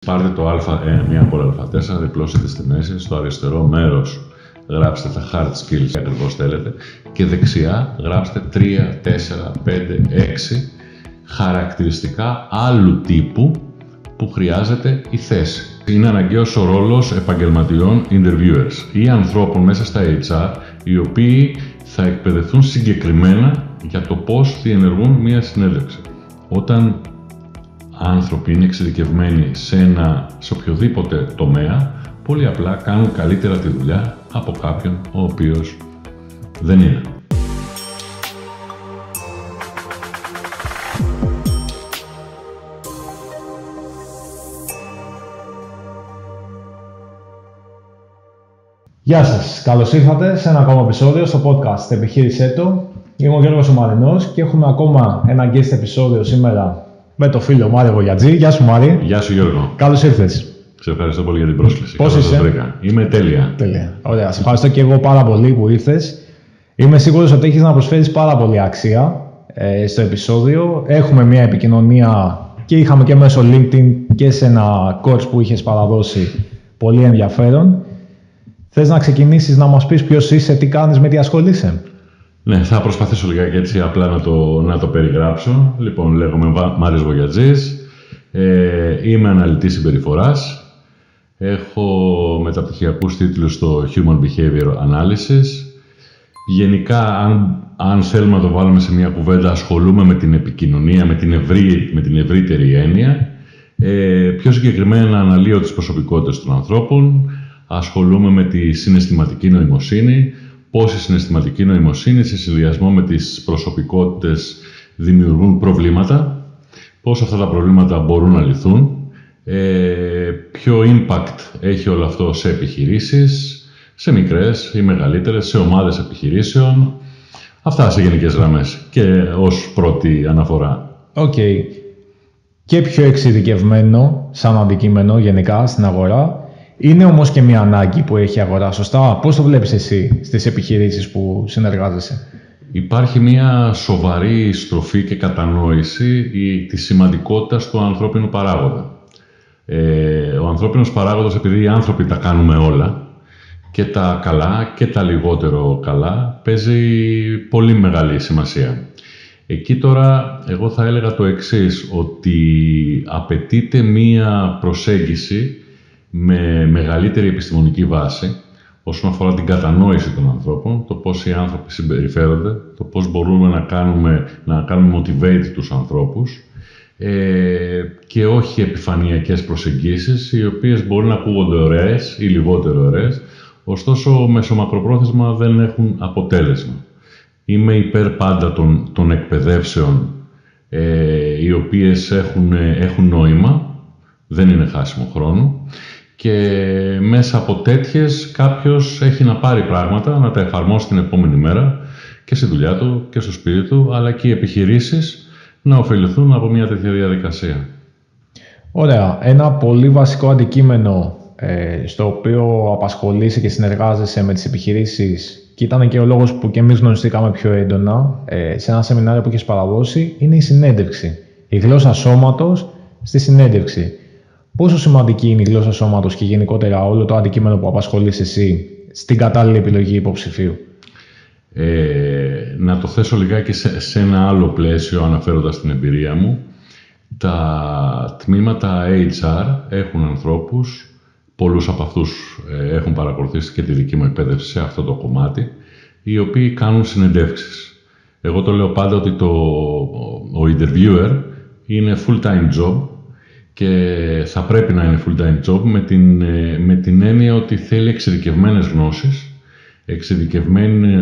Πάρτε το Α1, μία κόλλα Α4, διπλώσετε στη μέση, στο αριστερό μέρος γράψτε τα hard skills ακριβώς θέλετε και δεξιά γράψτε 3, 4, 5, 6 χαρακτηριστικά άλλου τύπου που χρειάζεται η θέση. Είναι αναγκαίος ο ρόλος επαγγελματιών interviewers ή ανθρώπων μέσα στα HR οι οποίοι θα εκπαιδευτούν συγκεκριμένα για το πώς διενεργούν μία συνέντευξη. Όταν άνθρωποι είναι εξειδικευμένοι σε οποιοδήποτε τομέα, πολύ απλά κάνουν καλύτερα τη δουλειά από κάποιον ο οποίος δεν είναι. Γεια σας, καλώς ήρθατε σε ένα ακόμα επεισόδιο στο podcast «Επιχείρησέ το». Είμαι ο Γιώργος Μαρινός και έχουμε ακόμα ένα guest επεισόδιο σήμερα με το φίλο Μάριο Βογιατζή. Γεια σου Μάρη. Γεια σου Γιώργο. Καλώς ήρθες. Σε ευχαριστώ πολύ για την πρόσκληση. Πώς είσαι? Είμαι τέλεια. Ωραία, σε ευχαριστώ και εγώ πάρα πολύ που ήρθες. Είμαι σίγουρος ότι έχεις να προσφέρεις πάρα πολύ αξία στο επεισόδιο. Έχουμε μια επικοινωνία και είχαμε και μέσω LinkedIn και σε ένα course που είχες παραδώσει πολύ ενδιαφέρον. Θες να ξεκινήσεις να μας πεις ποιος είσαι, τι κάνεις, με τι ασχολείσαι? Ναι, θα προσπαθήσω λιγάκι έτσι απλά να το περιγράψω. Λοιπόν, λέγομαι Μάριος Βογιατζής, είμαι αναλυτής συμπεριφοράς, έχω μεταπτυχιακούς τίτλους στο Human Behavior Analysis. Γενικά, αν θέλουμε να το βάλουμε σε μια κουβέντα, ασχολούμαι με την επικοινωνία, με την ευρύτερη έννοια. Πιο συγκεκριμένα αναλύω τις προσωπικότητες των ανθρώπων, ασχολούμαι με τη συναισθηματική νοημοσύνη, πώς η συναισθηματική νοημοσύνη σε συνδυασμό με τις προσωπικότητες δημιουργούν προβλήματα, πώς αυτά τα προβλήματα μπορούν να λυθούν, ποιο impact έχει όλο αυτό σε επιχειρήσεις, σε μικρές ή μεγαλύτερες, σε ομάδες επιχειρήσεων. Αυτά σε γενικές γραμμές και ως πρώτη αναφορά. Οκ. Και πιο εξειδικευμένο σαν αντικείμενο γενικά στην αγορά. Είναι όμως και μια ανάγκη που έχει η αγορά, σωστά? Πώς το βλέπεις εσύ στις επιχειρήσεις που συνεργάζεσαι? Υπάρχει μια σοβαρή στροφή και κατανόηση της σημαντικότητας του ανθρώπινου παράγοντα. Ο ανθρώπινος παράγοντας, επειδή οι άνθρωποι τα κάνουμε όλα, και τα καλά και τα λιγότερο καλά, παίζει πολύ μεγάλη σημασία. Εκεί τώρα εγώ θα έλεγα το εξής, ότι απαιτείται μία προσέγγιση με μεγαλύτερη επιστημονική βάση όσον αφορά την κατανόηση των ανθρώπων, το πώς οι άνθρωποι συμπεριφέρονται, το πώς μπορούμε να κάνουμε motivate τους ανθρώπους και όχι επιφανειακές προσεγγίσεις, οι οποίες μπορεί να ακούγονται ωραίες ή λιγότερο ωραίες, ωστόσο μεσομακροπρόθεσμα δεν έχουν αποτέλεσμα. Είμαι υπέρ πάντα των εκπαιδεύσεων οι οποίες έχουν νόημα, δεν είναι χάσιμο χρόνο, και μέσα από τέτοιες κάποιος έχει να πάρει πράγματα, να τα εφαρμόσει την επόμενη μέρα και στη δουλειά του και στο σπίτι του, αλλά και οι επιχειρήσεις να ωφεληθούν από μια τέτοια διαδικασία. Ωραία. Ένα πολύ βασικό αντικείμενο στο οποίο απασχολείσαι και συνεργάζεσαι με τις επιχειρήσεις, και ήταν και ο λόγος που και εμείς γνωριστήκαμε πιο έντονα σε ένα σεμινάριο που έχεις παραδώσει, είναι η συνέντευξη. Η γλώσσα σώματος στη συνέντευξη. Πόσο σημαντική είναι η γλώσσα σώματος και γενικότερα όλο το αντικείμενο που απασχολείς εσύ στην κατάλληλη επιλογή υποψηφίου? Να το θέσω λιγάκι σε ένα άλλο πλαίσιο, αναφέροντας την εμπειρία μου. Τα τμήματα HR έχουν ανθρώπους, πολλούς από αυτούς έχουν παρακολουθήσει και τη δική μου εκπαίδευση σε αυτό το κομμάτι, οι οποίοι κάνουν συνεντεύξεις. Εγώ το λέω πάντα ότι ο interviewer είναι full-time job και θα πρέπει να είναι full-time job με την έννοια ότι θέλει εξειδικευμένες γνώσεις,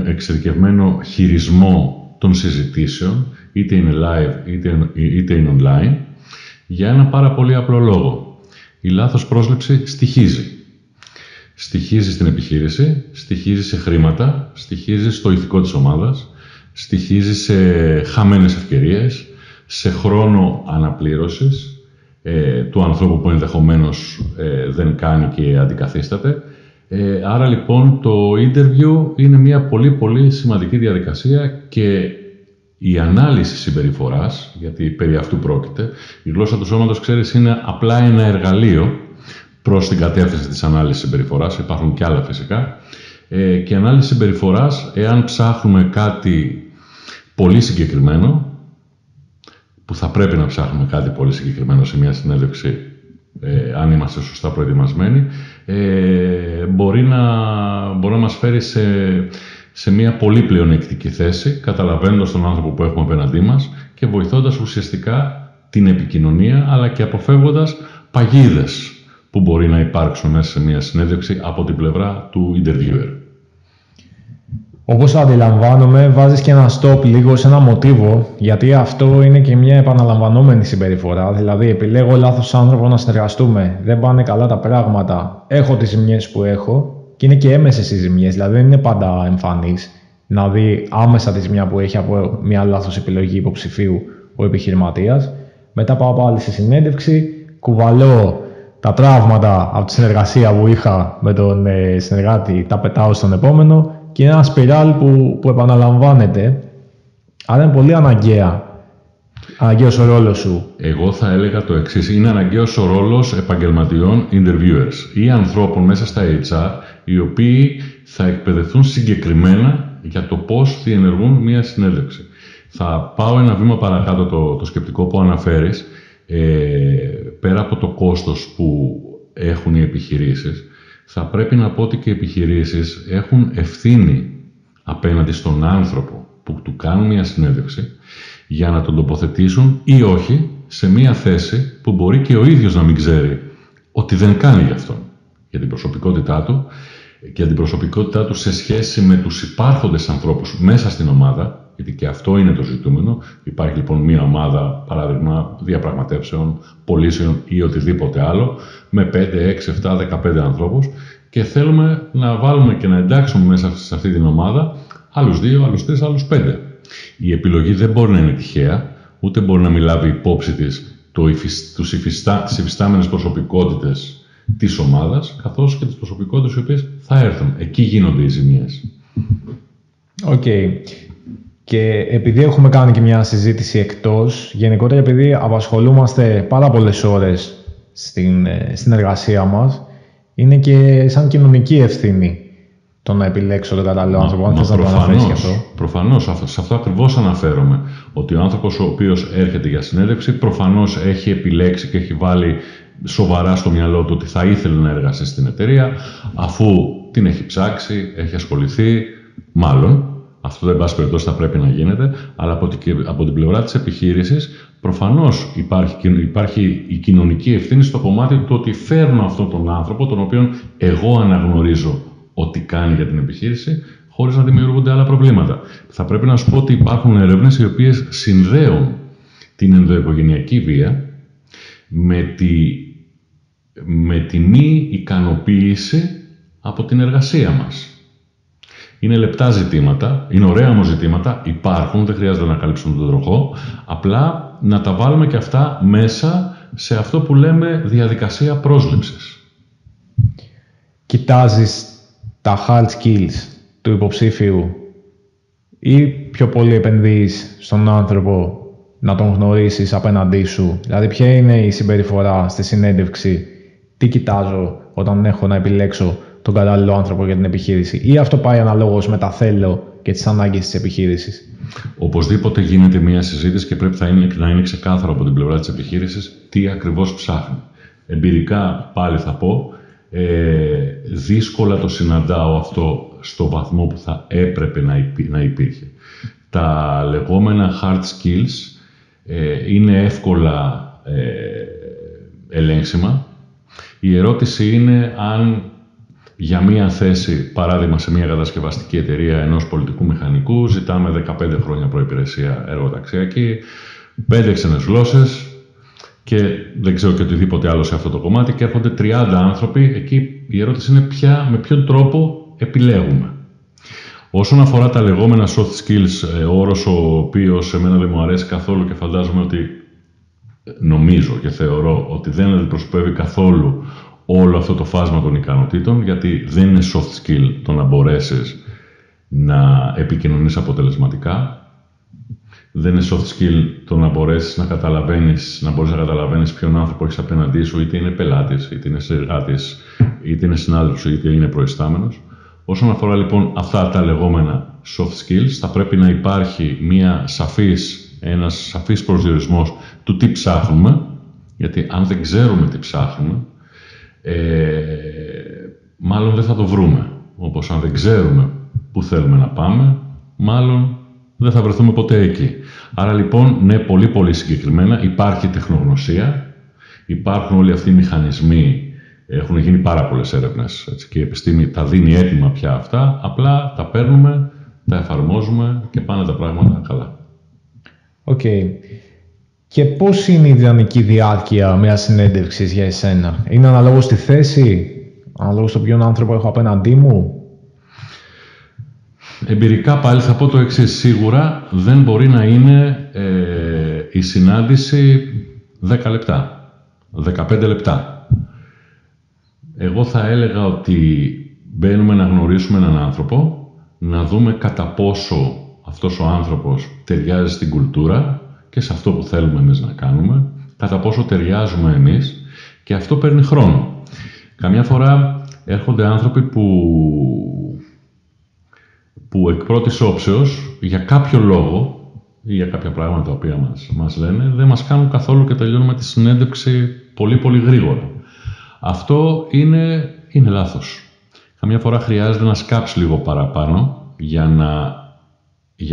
εξειδικευμένο χειρισμό των συζητήσεων, είτε είναι live είτε είναι online, για ένα πάρα πολύ απλό λόγο. Η λάθος πρόσληψη στοιχίζει. Στοιχίζει στην επιχείρηση, στοιχίζει σε χρήματα, στοιχίζει στο ηθικό της ομάδας, στοιχίζει σε χαμένες ευκαιρίες, σε χρόνο αναπλήρωσης του ανθρώπου που ενδεχομένως δεν κάνει και αντικαθίσταται. Άρα λοιπόν το interview είναι μια πολύ πολύ σημαντική διαδικασία και η ανάλυση συμπεριφοράς, γιατί περί αυτού πρόκειται. Η γλώσσα του σώματος, ξέρεις, είναι απλά ένα εργαλείο προς την κατεύθυνση της ανάλυσης συμπεριφοράς. Υπάρχουν και άλλα φυσικά. Και η ανάλυση συμπεριφοράς, εάν ψάχνουμε κάτι πολύ συγκεκριμένο, που θα πρέπει να ψάχνουμε κάτι πολύ συγκεκριμένο σε μια συνέντευξη, αν είμαστε σωστά προετοιμασμένοι, μπορεί να μας φέρει σε μια πολύ πλεονεκτική θέση, καταλαβαίνοντας τον άνθρωπο που έχουμε απέναντί μας και βοηθώντας ουσιαστικά την επικοινωνία, αλλά και αποφεύγοντας παγίδες που μπορεί να υπάρξουν μέσα σε μια συνέντευξη από την πλευρά του interviewer. Όπως το αντιλαμβάνομαι, βάζεις και ένα stop λίγο σε ένα μοτίβο, γιατί αυτό είναι και μια επαναλαμβανόμενη συμπεριφορά. Δηλαδή, επιλέγω λάθος άνθρωπο να συνεργαστούμε, δεν πάνε καλά τα πράγματα, έχω τις ζημιές που έχω και είναι και έμεσες οι ζημιές, δηλαδή δεν είναι πάντα εμφανής να δει άμεσα τη ζημιά που έχει από μια λάθος επιλογή υποψηφίου ο επιχειρηματίας. Μετά πάω πάλι στη συνέντευξη, κουβαλώ τα τραύματα από τη συνεργασία που είχα με τον συνεργάτη, τα πετάω στον επόμενο. Και είναι ένα σπιράλ που επαναλαμβάνεται, άρα είναι πολύ αναγκαίος ο ρόλος σου. Εγώ θα έλεγα το εξής. Είναι αναγκαίος ο ρόλος επαγγελματιών interviewers ή ανθρώπων μέσα στα HR, οι οποίοι θα εκπαιδευτούν συγκεκριμένα για το πώς διενεργούν μία συνέντευξη. Θα πάω ένα βήμα παρακάτω το σκεπτικό που αναφέρεις, πέρα από το κόστος που έχουν οι επιχειρήσεις. Θα πρέπει να πω ότι και οι επιχειρήσεις έχουν ευθύνη απέναντι στον άνθρωπο που του κάνουν μια συνέντευξη για να τον τοποθετήσουν ή όχι σε μια θέση που μπορεί και ο ίδιος να μην ξέρει ότι δεν κάνει γι' αυτόν. Για την προσωπικότητά του και την προσωπικότητά του σε σχέση με τους υπάρχοντες ανθρώπους μέσα στην ομάδα, γιατί και αυτό είναι το ζητούμενο. Υπάρχει λοιπόν μια ομάδα, παράδειγμα, διαπραγματεύσεων, πωλήσεων ή οτιδήποτε άλλο, με 5, 6, 7, 15 ανθρώπους και θέλουμε να βάλουμε και να εντάξουμε μέσα σε αυτή την ομάδα άλλους 2, άλλους 3, άλλους 5. Η επιλογή δεν μπορεί να είναι τυχαία, ούτε μπορεί να μην λάβει υπόψη της τις υφιστάμενες προσωπικότητες της ομάδας, καθώς και τις προσωπικότητες οι οποίες θα έρθουν. Εκεί γίνονται οι ζημιές. Οκ. Και επειδή έχουμε κάνει και μια συζήτηση εκτός, γενικότερα επειδή απασχολούμαστε πάρα πολλές ώρες στην εργασία μας, είναι και σαν κοινωνική ευθύνη το να επιλέξω τον κατάλληλο άνθρωπο. Αν θες να το αναφέρεις και αυτό. Προφανώς, σε αυτό ακριβώς αναφέρομαι. Ότι ο άνθρωπος ο οποίος έρχεται για συνέντευξη προφανώς έχει επιλέξει και έχει βάλει σοβαρά στο μυαλό του ότι θα ήθελε να εργαστεί στην εταιρεία, αφού την έχει ψάξει, έχει ασχοληθεί, μάλλον. Αυτό δεν πάση περιπτώσει θα πρέπει να γίνεται, αλλά από την πλευρά της επιχείρησης προφανώς υπάρχει η κοινωνική ευθύνη στο κομμάτι του ότι φέρνω αυτόν τον άνθρωπο, τον οποίο εγώ αναγνωρίζω ότι κάνει για την επιχείρηση, χωρίς να δημιουργούνται άλλα προβλήματα. Θα πρέπει να σου πω ότι υπάρχουν έρευνες οι οποίες συνδέουν την ενδοοικογενειακή βία με τη μη ικανοποίηση από την εργασία μας. Είναι λεπτά ζητήματα, είναι ωραία όμως ζητήματα, υπάρχουν, δεν χρειάζεται να καλύψουμε τον τροχό, απλά να τα βάλουμε και αυτά μέσα σε αυτό που λέμε διαδικασία πρόσληψης. Κοιτάζεις τα hard skills του υποψήφιου ή πιο πολύ επενδύεις στον άνθρωπο να τον γνωρίσεις απέναντί σου? Δηλαδή, ποια είναι η συμπεριφορά στη συνέντευξη, τι κοιτάζω όταν έχω να επιλέξω τον κατάλληλο άνθρωπο για την επιχείρηση, ή αυτό πάει αναλόγως με τα θέλω και τις ανάγκες της επιχείρησης? Οπωσδήποτε γίνεται μια συζήτηση και πρέπει να είναι ξεκάθαρο από την πλευρά της επιχείρησης τι ακριβώς ψάχνει. Εμπειρικά πάλι θα πω, δύσκολα το συναντάω αυτό στο βαθμό που θα έπρεπε να υπήρχε. Τα λεγόμενα hard skills είναι εύκολα ελέγξιμα. Η ερώτηση είναι αν για μία θέση, παράδειγμα σε μία κατασκευαστική εταιρεία ενός πολιτικού μηχανικού, ζητάμε 15 χρόνια προϋπηρεσία εργοταξιακή, 5 ξένες γλώσσες και δεν ξέρω και οτιδήποτε άλλο σε αυτό το κομμάτι και έρχονται 30 άνθρωποι. Εκεί η ερώτηση είναι με ποιον τρόπο επιλέγουμε. Όσον αφορά τα λεγόμενα soft skills, όρος ο οποίος σε μένα δεν μου αρέσει καθόλου και φαντάζομαι ότι νομίζω και θεωρώ ότι δεν αντιπροσωπεύει καθόλου όλο αυτό το φάσμα των ικανοτήτων, γιατί δεν είναι soft skill το να μπορέσεις να επικοινωνείς αποτελεσματικά. Δεν είναι soft skill το να μπορέσεις να καταλαβαίνεις ποιον άνθρωπο έχεις απέναντί σου, είτε είναι πελάτης, είτε είναι συνεργάτης, είτε είναι συνάδελφος, είτε είναι προϊστάμενος. Όσον αφορά λοιπόν αυτά τα λεγόμενα soft skills, θα πρέπει να υπάρχει ένας σαφής προσδιορισμός του τι ψάχνουμε, γιατί αν δεν ξέρουμε τι ψάχνουμε, μάλλον δεν θα το βρούμε. Όπως αν δεν ξέρουμε πού θέλουμε να πάμε, μάλλον δεν θα βρεθούμε ποτέ εκεί. Άρα λοιπόν, ναι, πολύ πολύ συγκεκριμένα, υπάρχει τεχνογνωσία, υπάρχουν όλοι αυτοί οι μηχανισμοί, έχουν γίνει πάρα πολλές έρευνες, έτσι, και η επιστήμη τα δίνει έτοιμα πια αυτά, απλά τα παίρνουμε, τα εφαρμόζουμε και πάνε τα πράγματα καλά. Οκ. Και πώς είναι η ιδανική διάρκεια μιας συνέντευξης για εσένα? Είναι αναλόγως στη θέση, αναλόγως στο ποιον άνθρωπο έχω απέναντί μου? Εμπειρικά πάλι θα πω το εξής. Σίγουρα δεν μπορεί να είναι η συνάντηση 10 λεπτά, 15 λεπτά. Εγώ θα έλεγα ότι μπαίνουμε να γνωρίσουμε έναν άνθρωπο, να δούμε κατά πόσο αυτός ο άνθρωπος ταιριάζει στην κουλτούρα και σε αυτό που θέλουμε εμείς να κάνουμε, κατά πόσο ταιριάζουμε εμείς, και αυτό παίρνει χρόνο. Καμιά φορά έρχονται άνθρωποι που εκ πρώτης όψεως, για κάποιο λόγο ή για κάποια πράγματα τα οποία μας λένε, δεν μας κάνουν καθόλου και τελειώνουμε τη συνέντευξη πολύ πολύ γρήγορα. Αυτό είναι λάθος. Καμιά φορά χρειάζεται να σκάψει λίγο παραπάνω για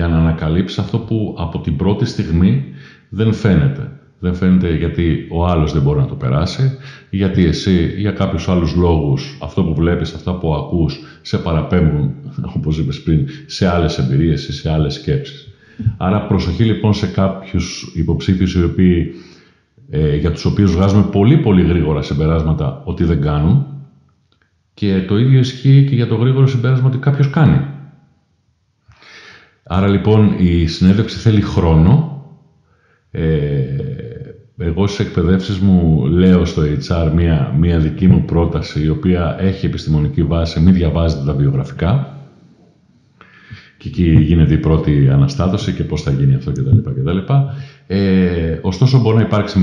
να ανακαλύψεις αυτό που από την πρώτη στιγμή δεν φαίνεται. Δεν φαίνεται γιατί ο άλλος δεν μπορεί να το περάσει, γιατί εσύ για κάποιους άλλους λόγους αυτό που βλέπεις, αυτά που ακούς, σε παραπέμπουν, όπως είπες πριν, σε άλλες εμπειρίες ή σε άλλες σκέψεις. Άρα προσοχή λοιπόν σε κάποιους υποψήφιους για τους οποίους βγάζουμε πολύ πολύ γρήγορα συμπεράσματα ότι δεν κάνουν, και το ίδιο ισχύει και για το γρήγορο συμπέρασμα ότι κάποιος κάνει. Άρα λοιπόν η συνέντευξη θέλει χρόνο. Εγώ στις εκπαιδεύσεις μου λέω στο HR μία δική μου πρόταση, η οποία έχει επιστημονική βάση: μην διαβάζετε τα βιογραφικά. Και εκεί γίνεται η πρώτη αναστάτωση και πώς θα γίνει αυτό κτλ. Ωστόσο μπορεί να υπάρξει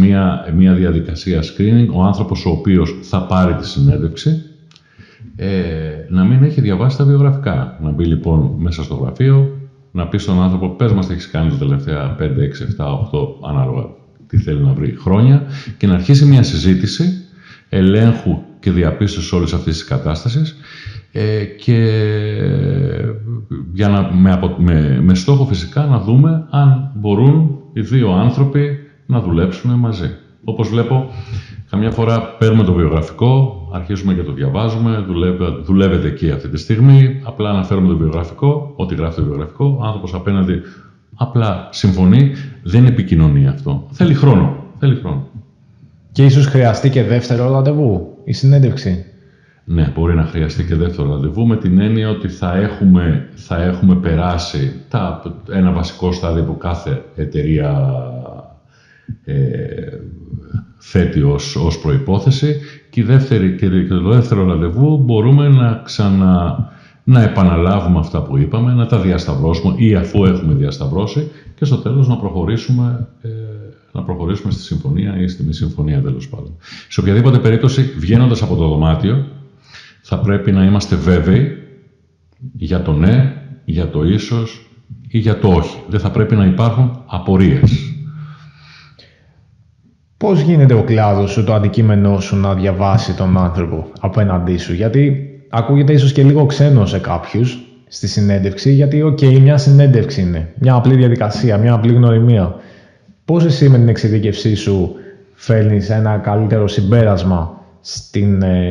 μία διαδικασία screening. Ο άνθρωπος ο οποίος θα πάρει τη συνέντευξη να μην έχει διαβάσει τα βιογραφικά. Να μπει λοιπόν μέσα στο γραφείο, να πει στον άνθρωπο: πες μας τι έχεις κάνει τα τελευταία 5, 6, 7, 8, ανάλογα τι θέλει να βρει, χρόνια, και να αρχίσει μια συζήτηση ελέγχου και διαπίστωση όλης αυτής της κατάστασης, και με στόχο φυσικά να δούμε αν μπορούν οι δύο άνθρωποι να δουλέψουν μαζί. Όπως βλέπω, καμιά φορά παίρνουμε το βιογραφικό, αρχίζουμε και το διαβάζουμε, δουλεύετε εκεί αυτή τη στιγμή, απλά αναφέρουμε το βιογραφικό, ό,τι γράφει το βιογραφικό, ο άνθρωπος απέναντι απλά συμφωνεί, δεν επικοινωνεί αυτό. Θέλει χρόνο. Και ίσως χρειαστεί και δεύτερο ραντεβού, η συνέντευξη. Ναι, μπορεί να χρειαστεί και δεύτερο ραντεβού, με την έννοια ότι θα έχουμε περάσει ένα βασικό στάδιο που κάθε εταιρεία θέτει ως προϋπόθεση, και το δεύτερο ραντεβού μπορούμε να επαναλάβουμε αυτά που είπαμε, να τα διασταυρώσουμε ή αφού έχουμε διασταυρώσει, και στο τέλος να προχωρήσουμε στη συμφωνία ή στη μη συμφωνία, τέλος πάντων. Σε οποιαδήποτε περίπτωση, βγαίνοντας από το δωμάτιο, θα πρέπει να είμαστε βέβαιοι για το ναι, για το ίσως ή για το όχι. Δεν θα πρέπει να υπάρχουν απορίες. Πώς γίνεται ο κλάδος σου, το αντικείμενό σου, να διαβάσει τον άνθρωπο απέναντί σου? Γιατί ακούγεται ίσως και λίγο ξένο σε κάποιους στη συνέντευξη, γιατί μια συνέντευξη είναι μια απλή διαδικασία, μια απλή γνωριμία. Πώς εσύ με την εξειδίκευσή σου φέρνεις ένα καλύτερο συμπέρασμα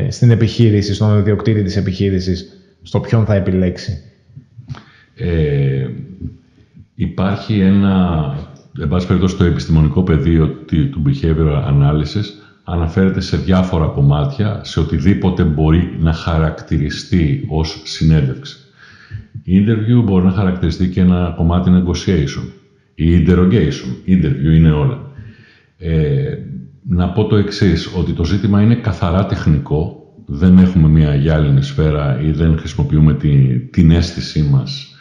στην επιχείρηση, στον ιδιοκτήτη της επιχείρησης, στο ποιον θα επιλέξει? Υπάρχει εν πάση περιπτώσει, το επιστημονικό πεδίο του behavioral analysis αναφέρεται σε διάφορα κομμάτια, σε οτιδήποτε μπορεί να χαρακτηριστεί ως συνέντευξη. Η interview μπορεί να χαρακτηριστεί και ένα κομμάτι negotiation. Η interrogation, interview είναι όλα. Να πω το εξής, ότι το ζήτημα είναι καθαρά τεχνικό. Δεν έχουμε μια γυάλινη σφαίρα ή δεν χρησιμοποιούμε την αίσθησή μας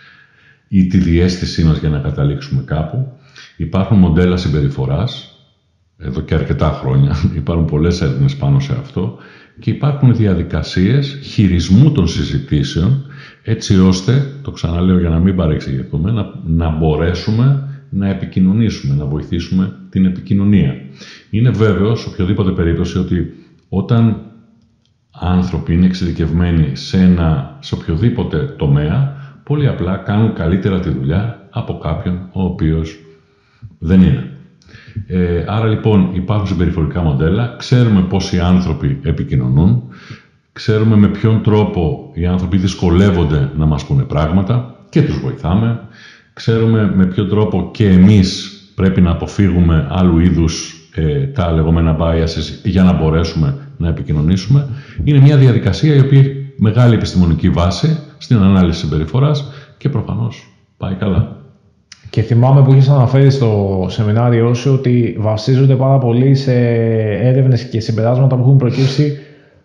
ή τη διαίσθησή μας για να καταλήξουμε κάπου. Υπάρχουν μοντέλα συμπεριφοράς, εδώ και αρκετά χρόνια, υπάρχουν πολλές έρευνες πάνω σε αυτό και υπάρχουν διαδικασίες χειρισμού των συζητήσεων, έτσι ώστε, το ξαναλέω για να μην παρεξηγηθούμε, να μπορέσουμε να επικοινωνήσουμε, να βοηθήσουμε την επικοινωνία. Είναι βέβαιο σε οποιοδήποτε περίπτωση ότι όταν άνθρωποι είναι εξειδικευμένοι σε οποιοδήποτε τομέα, πολύ απλά κάνουν καλύτερα τη δουλειά από κάποιον ο οποίος δεν είναι. Άρα λοιπόν υπάρχουν συμπεριφορικά μοντέλα, ξέρουμε πώς οι άνθρωποι επικοινωνούν, ξέρουμε με ποιον τρόπο οι άνθρωποι δυσκολεύονται να μας πούνε πράγματα και τους βοηθάμε, ξέρουμε με ποιον τρόπο και εμείς πρέπει να αποφύγουμε άλλου είδους τα λεγόμενα biases για να μπορέσουμε να επικοινωνήσουμε. Είναι μια διαδικασία η οποία έχει μεγάλη επιστημονική βάση στην ανάλυση συμπεριφοράς και προφανώς πάει καλά. Και θυμάμαι που είχες αναφέρει στο σεμινάριό σου ότι βασίζονται πάρα πολύ σε έρευνες και συμπεράσματα που έχουν προκύψει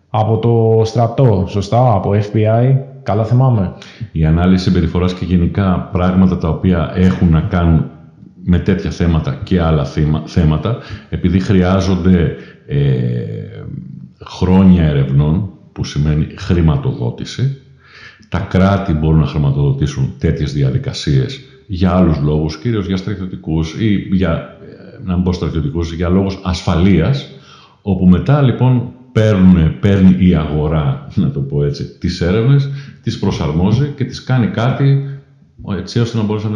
από το στρατό, σωστά, από FBI, καλά θυμάμαι. Η ανάλυση συμπεριφοράς και γενικά πράγματα τα οποία έχουν να κάνουν με τέτοια θέματα και άλλα θέματα, επειδή χρειάζονται χρόνια ερευνών, που σημαίνει χρηματοδότηση, τα κράτη μπορούν να χρηματοδοτήσουν τέτοιες διαδικασίες για άλλους λόγους, κυρίως για στρατιωτικούς ή για, να μην πω στρατιωτικούς, για λόγους ασφαλείας, όπου μετά λοιπόν παίρνει η αγορά, να το πω έτσι, τις έρευνες, τις προσαρμόζει και τις κάνει κάτι έτσι ώστε να μπορέσει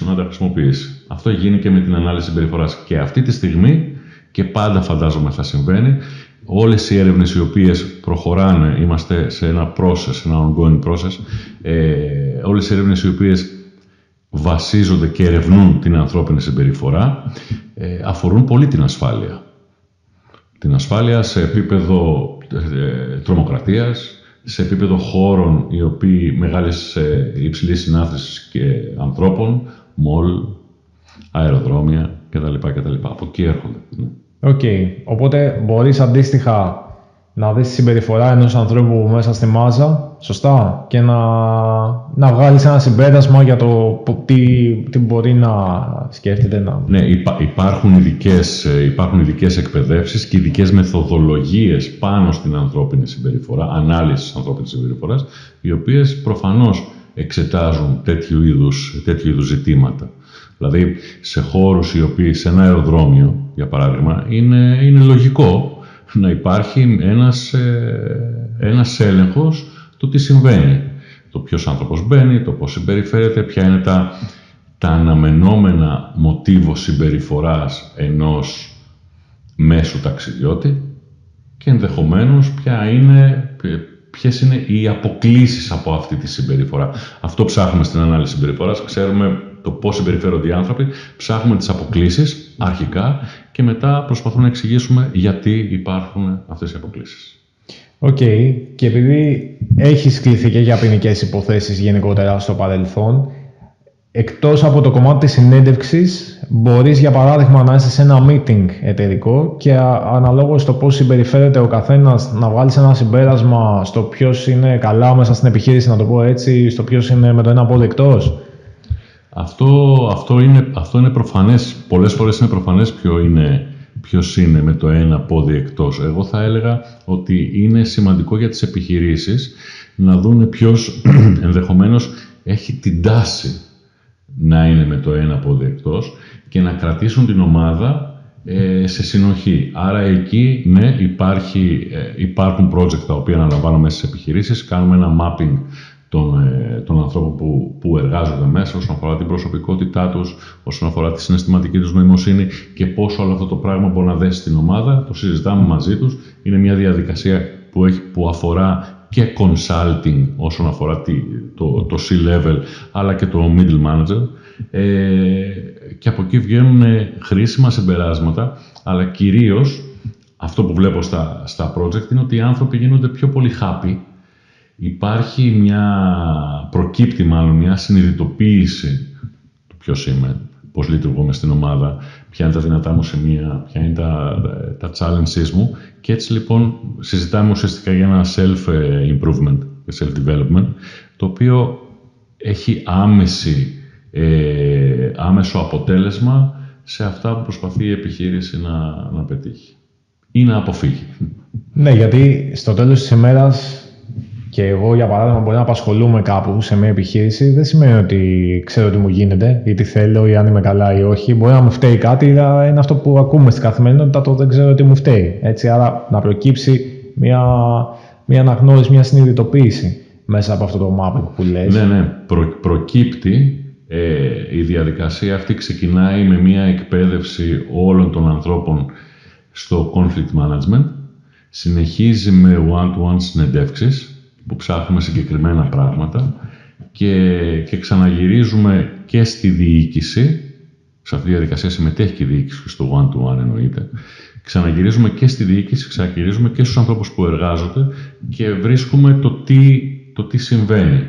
να τα χρησιμοποιήσει. Αυτό γίνει και με την ανάλυση συμπεριφοράς. Και αυτή τη στιγμή, και πάντα φαντάζομαι θα συμβαίνει, όλες οι έρευνες οι οποίες προχωράνε, είμαστε σε ένα process, ένα ongoing process, όλες οι έρευνες οι οποίες βασίζονται και ερευνούν την ανθρώπινη συμπεριφορά, αφορούν πολύ την ασφάλεια. Την ασφάλεια σε επίπεδο τρομοκρατίας, σε επίπεδο χώρων οι οποίοι μεγάλης υψηλής συνάθρησης και ανθρώπων, μολ, αεροδρόμια κτλ. Από εκεί έρχονται. Οκ. Οπότε μπορείς αντίστοιχα να δεις τη συμπεριφορά ενός ανθρώπου μέσα στη μάζα, σωστά, και να βγάλεις ένα συμπέρασμα για το τι μπορεί να σκέφτεται. Ναι, υπάρχουν ειδικές εκπαιδεύσεις και ειδικές μεθοδολογίες πάνω στην ανθρώπινη συμπεριφορά, ανάλυση της ανθρώπινης συμπεριφοράς, οι οποίες προφανώς εξετάζουν τέτοιου είδους ζητήματα. Δηλαδή, σε χώρους οι οποίοι, σε ένα αεροδρόμιο, για παράδειγμα, είναι λογικό να υπάρχει ένας έλεγχος του τι συμβαίνει. Το ποιος άνθρωπος μπαίνει, το πώς συμπεριφέρεται, ποια είναι τα αναμενόμενα μοτίβο συμπεριφοράς ενός μέσου ταξιδιώτη και ενδεχομένως ποιες είναι οι αποκλίσεις από αυτή τη συμπεριφορά. Αυτό ψάχνουμε στην ανάλυση συμπεριφοράς. Ξέρουμε το πώς συμπεριφέρονται οι άνθρωποι, ψάχνουμε τις αποκλίσεις αρχικά και μετά προσπαθούμε να εξηγήσουμε γιατί υπάρχουν αυτές οι αποκλίσεις. Οκ. Και επειδή έχεις κληθεί και για ποινικές υποθέσεις γενικότερα στο παρελθόν, εκτός από το κομμάτι της συνέντευξης, μπορείς για παράδειγμα να είσαι σε ένα meeting εταιρικό και αναλόγως στο πώς συμπεριφέρεται ο καθένας να βγάλεις ένα συμπέρασμα στο ποιος είναι καλά μέσα στην επιχείρηση, να το πω έτσι, στο ποιος είναι με το ένα πόδι εκτός. Αυτό είναι προφανές. Πολλές φορές είναι προφανές ποιος είναι με το ένα πόδι εκτός. Εγώ θα έλεγα ότι είναι σημαντικό για τις επιχειρήσεις να δουν ποιος ενδεχομένως έχει την τάση να είναι με το ένα πόδι εκτός και να κρατήσουν την ομάδα σε συνοχή. Άρα εκεί, ναι, υπάρχουν project τα οποία αναλαμβάνω μέσα στις επιχειρήσεις, κάνουμε ένα mapping των ανθρώπων που εργάζονται μέσα όσον αφορά την προσωπικότητά τους, όσον αφορά τη συναισθηματική τους νοημοσύνη και πώς όλο αυτό το πράγμα μπορεί να δέσει στην ομάδα. Το συζητάμε μαζί τους. Είναι μια διαδικασία που αφορά και consulting όσον αφορά το C-level αλλά και το middle manager και από εκεί βγαίνουν χρήσιμα συμπεράσματα, αλλά κυρίως αυτό που βλέπω στα project είναι ότι οι άνθρωποι γίνονται πιο πολύ happy. Προκύπτει μια συνειδητοποίηση του ποιος είμαι, πώς λειτουργούμε στην ομάδα, ποια είναι τα δυνατά μου σημεία, ποια είναι τα challenges μου και έτσι λοιπόν συζητάμε ουσιαστικά για ένα self-improvement και self-development, το οποίο έχει άμεσο αποτέλεσμα σε αυτά που προσπαθεί η επιχείρηση να πετύχει ή να αποφύγει. Ναι, γιατί στο τέλος της ημέρας και εγώ, για παράδειγμα, μπορεί να απασχολούμαι κάπου σε μια επιχείρηση, δεν σημαίνει ότι ξέρω τι μου γίνεται ή τι θέλω ή αν είμαι καλά ή όχι. Μπορεί να μου φταίει κάτι, αλλά είναι αυτό που ακούμε στην καθημερινότητα, το δεν ξέρω τι μου φταίει. Έτσι, άρα να προκύψει μια αναγνώριση, μια συνειδητοποίηση μέσα από αυτό το mapping που λες. Ναι. Προκύπτει. Η διαδικασία αυτή ξεκινάει με μια εκπαίδευση όλων των ανθρώπων στο conflict management, συνεχίζει με one-to-one συνεντεύξεις που ψάχνουμε συγκεκριμένα πράγματα και ξαναγυρίζουμε και στη διοίκηση. Σε αυτή τη διαδικασία συμμετέχει και η διοίκηση στο one-to-one εννοείται. Ξαναγυρίζουμε και στη διοίκηση, ξαναγυρίζουμε και στους ανθρώπους που εργάζονται και βρίσκουμε το τι συμβαίνει.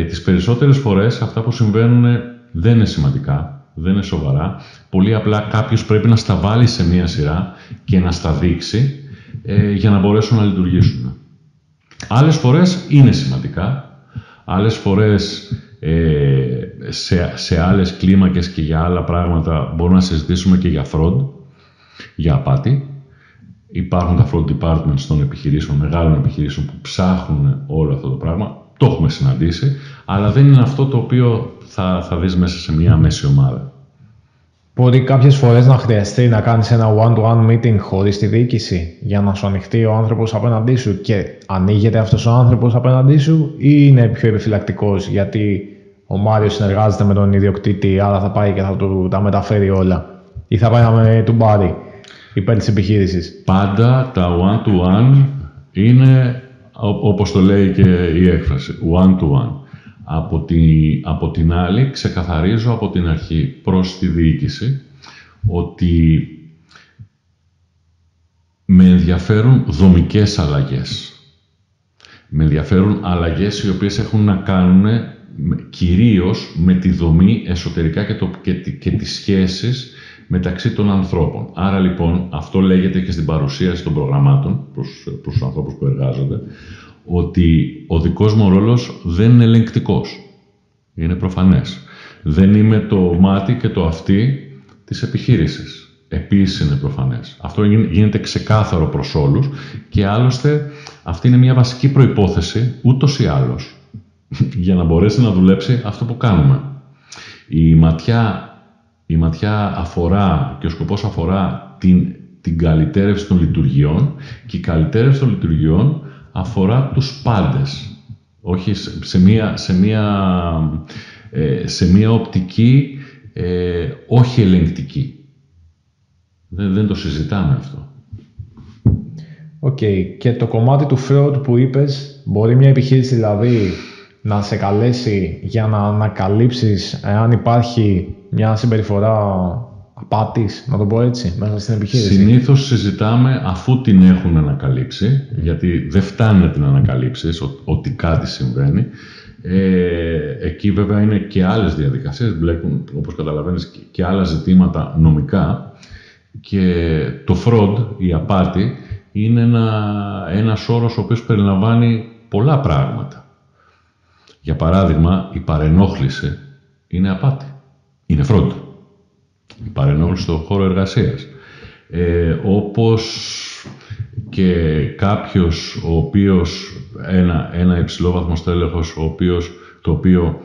Τις περισσότερες φορές αυτά που συμβαίνουν δεν είναι σημαντικά, δεν είναι σοβαρά. Πολύ απλά κάποιος πρέπει να στα βάλει σε μία σειρά και να στα δείξει για να μπορέσουν να λειτουργήσουν. Άλλες φορές είναι σημαντικά, άλλες φορές σε άλλες κλίμακες και για άλλα πράγματα μπορούμε να συζητήσουμε και για fraud, για απάτη. Υπάρχουν τα fraud departments των επιχειρήσεων, μεγάλων επιχειρήσεων που ψάχνουν όλο αυτό το πράγμα. Το έχουμε συναντήσει, αλλά δεν είναι αυτό το οποίο θα δεις μέσα σε μια μέση ομάδα. Μπορεί κάποιες φορές να χρειαστεί να κάνεις ένα one-to-one meeting χωρίς τη διοίκηση για να σου ανοιχτεί ο άνθρωπος απέναντί σου και ανοίγεται αυτός ο άνθρωπος απέναντί σου ή είναι πιο επιφυλακτικός γιατί ο Μάριος συνεργάζεται με τον ιδιοκτήτη, άρα θα πάει και θα του τα μεταφέρει όλα ή θα πάει να του πάρει υπέρ της επιχείρησης. Πάντα τα one-to-one είναι, όπως το λέει και η έκφραση, one-to-one. Από την άλλη, ξεκαθαρίζω από την αρχή προς τη διοίκηση ότι με ενδιαφέρουν δομικές αλλαγές. Με ενδιαφέρουν αλλαγές οι οποίες έχουν να κάνουν κυρίως με τη δομή εσωτερικά και τις σχέσεις μεταξύ των ανθρώπων. Άρα λοιπόν, αυτό λέγεται και στην παρουσίαση των προγραμμάτων προς τους ανθρώπους που εργάζονται, ότι ο δικός μου ρόλος δεν είναι ελεγκτικός. Είναι προφανές. Δεν είμαι το μάτι και το αυτί της επιχείρησης. Επίσης είναι προφανές. Αυτό γίνεται ξεκάθαρο προς όλους και άλλωστε αυτή είναι μια βασική προϋπόθεση ούτως ή άλλως για να μπορέσει να δουλέψει αυτό που κάνουμε. Η ματιά αφορά και ο σκοπός αφορά την καλυτέρευση των λειτουργιών και η καλυτέρευση των λειτουργιών αφορά τους πάντες. Όχι σε μία οπτική όχι ελεγκτική. Δεν το συζητάμε αυτό. Οκ. Και το κομμάτι του fraud που είπες, μπορεί μια επιχείρηση δηλαδή να σε καλέσει για να ανακαλύψεις αν υπάρχει μια συμπεριφορά απάτης, να το πω έτσι, μέσα στην επιχείρηση. Συνήθως συζητάμε αφού την έχουν ανακαλύψει, γιατί δεν φτάνει να την ανακαλύψεις ότι κάτι συμβαίνει. Εκεί βέβαια είναι και άλλες διαδικασίες, μπλέκουν όπως καταλαβαίνεις και άλλα ζητήματα νομικά και το fraud, η απάτη, είναι ένας όρος ο οποίος περιλαμβάνει πολλά πράγματα. Για παράδειγμα, η παρενόχληση είναι απάτη, είναι fraud. Η παρενόχληση στον χώρο εργασίας. Όπως και κάποιος ο οποίος, ένα υψηλόβαθμο στέλεχος, το οποίο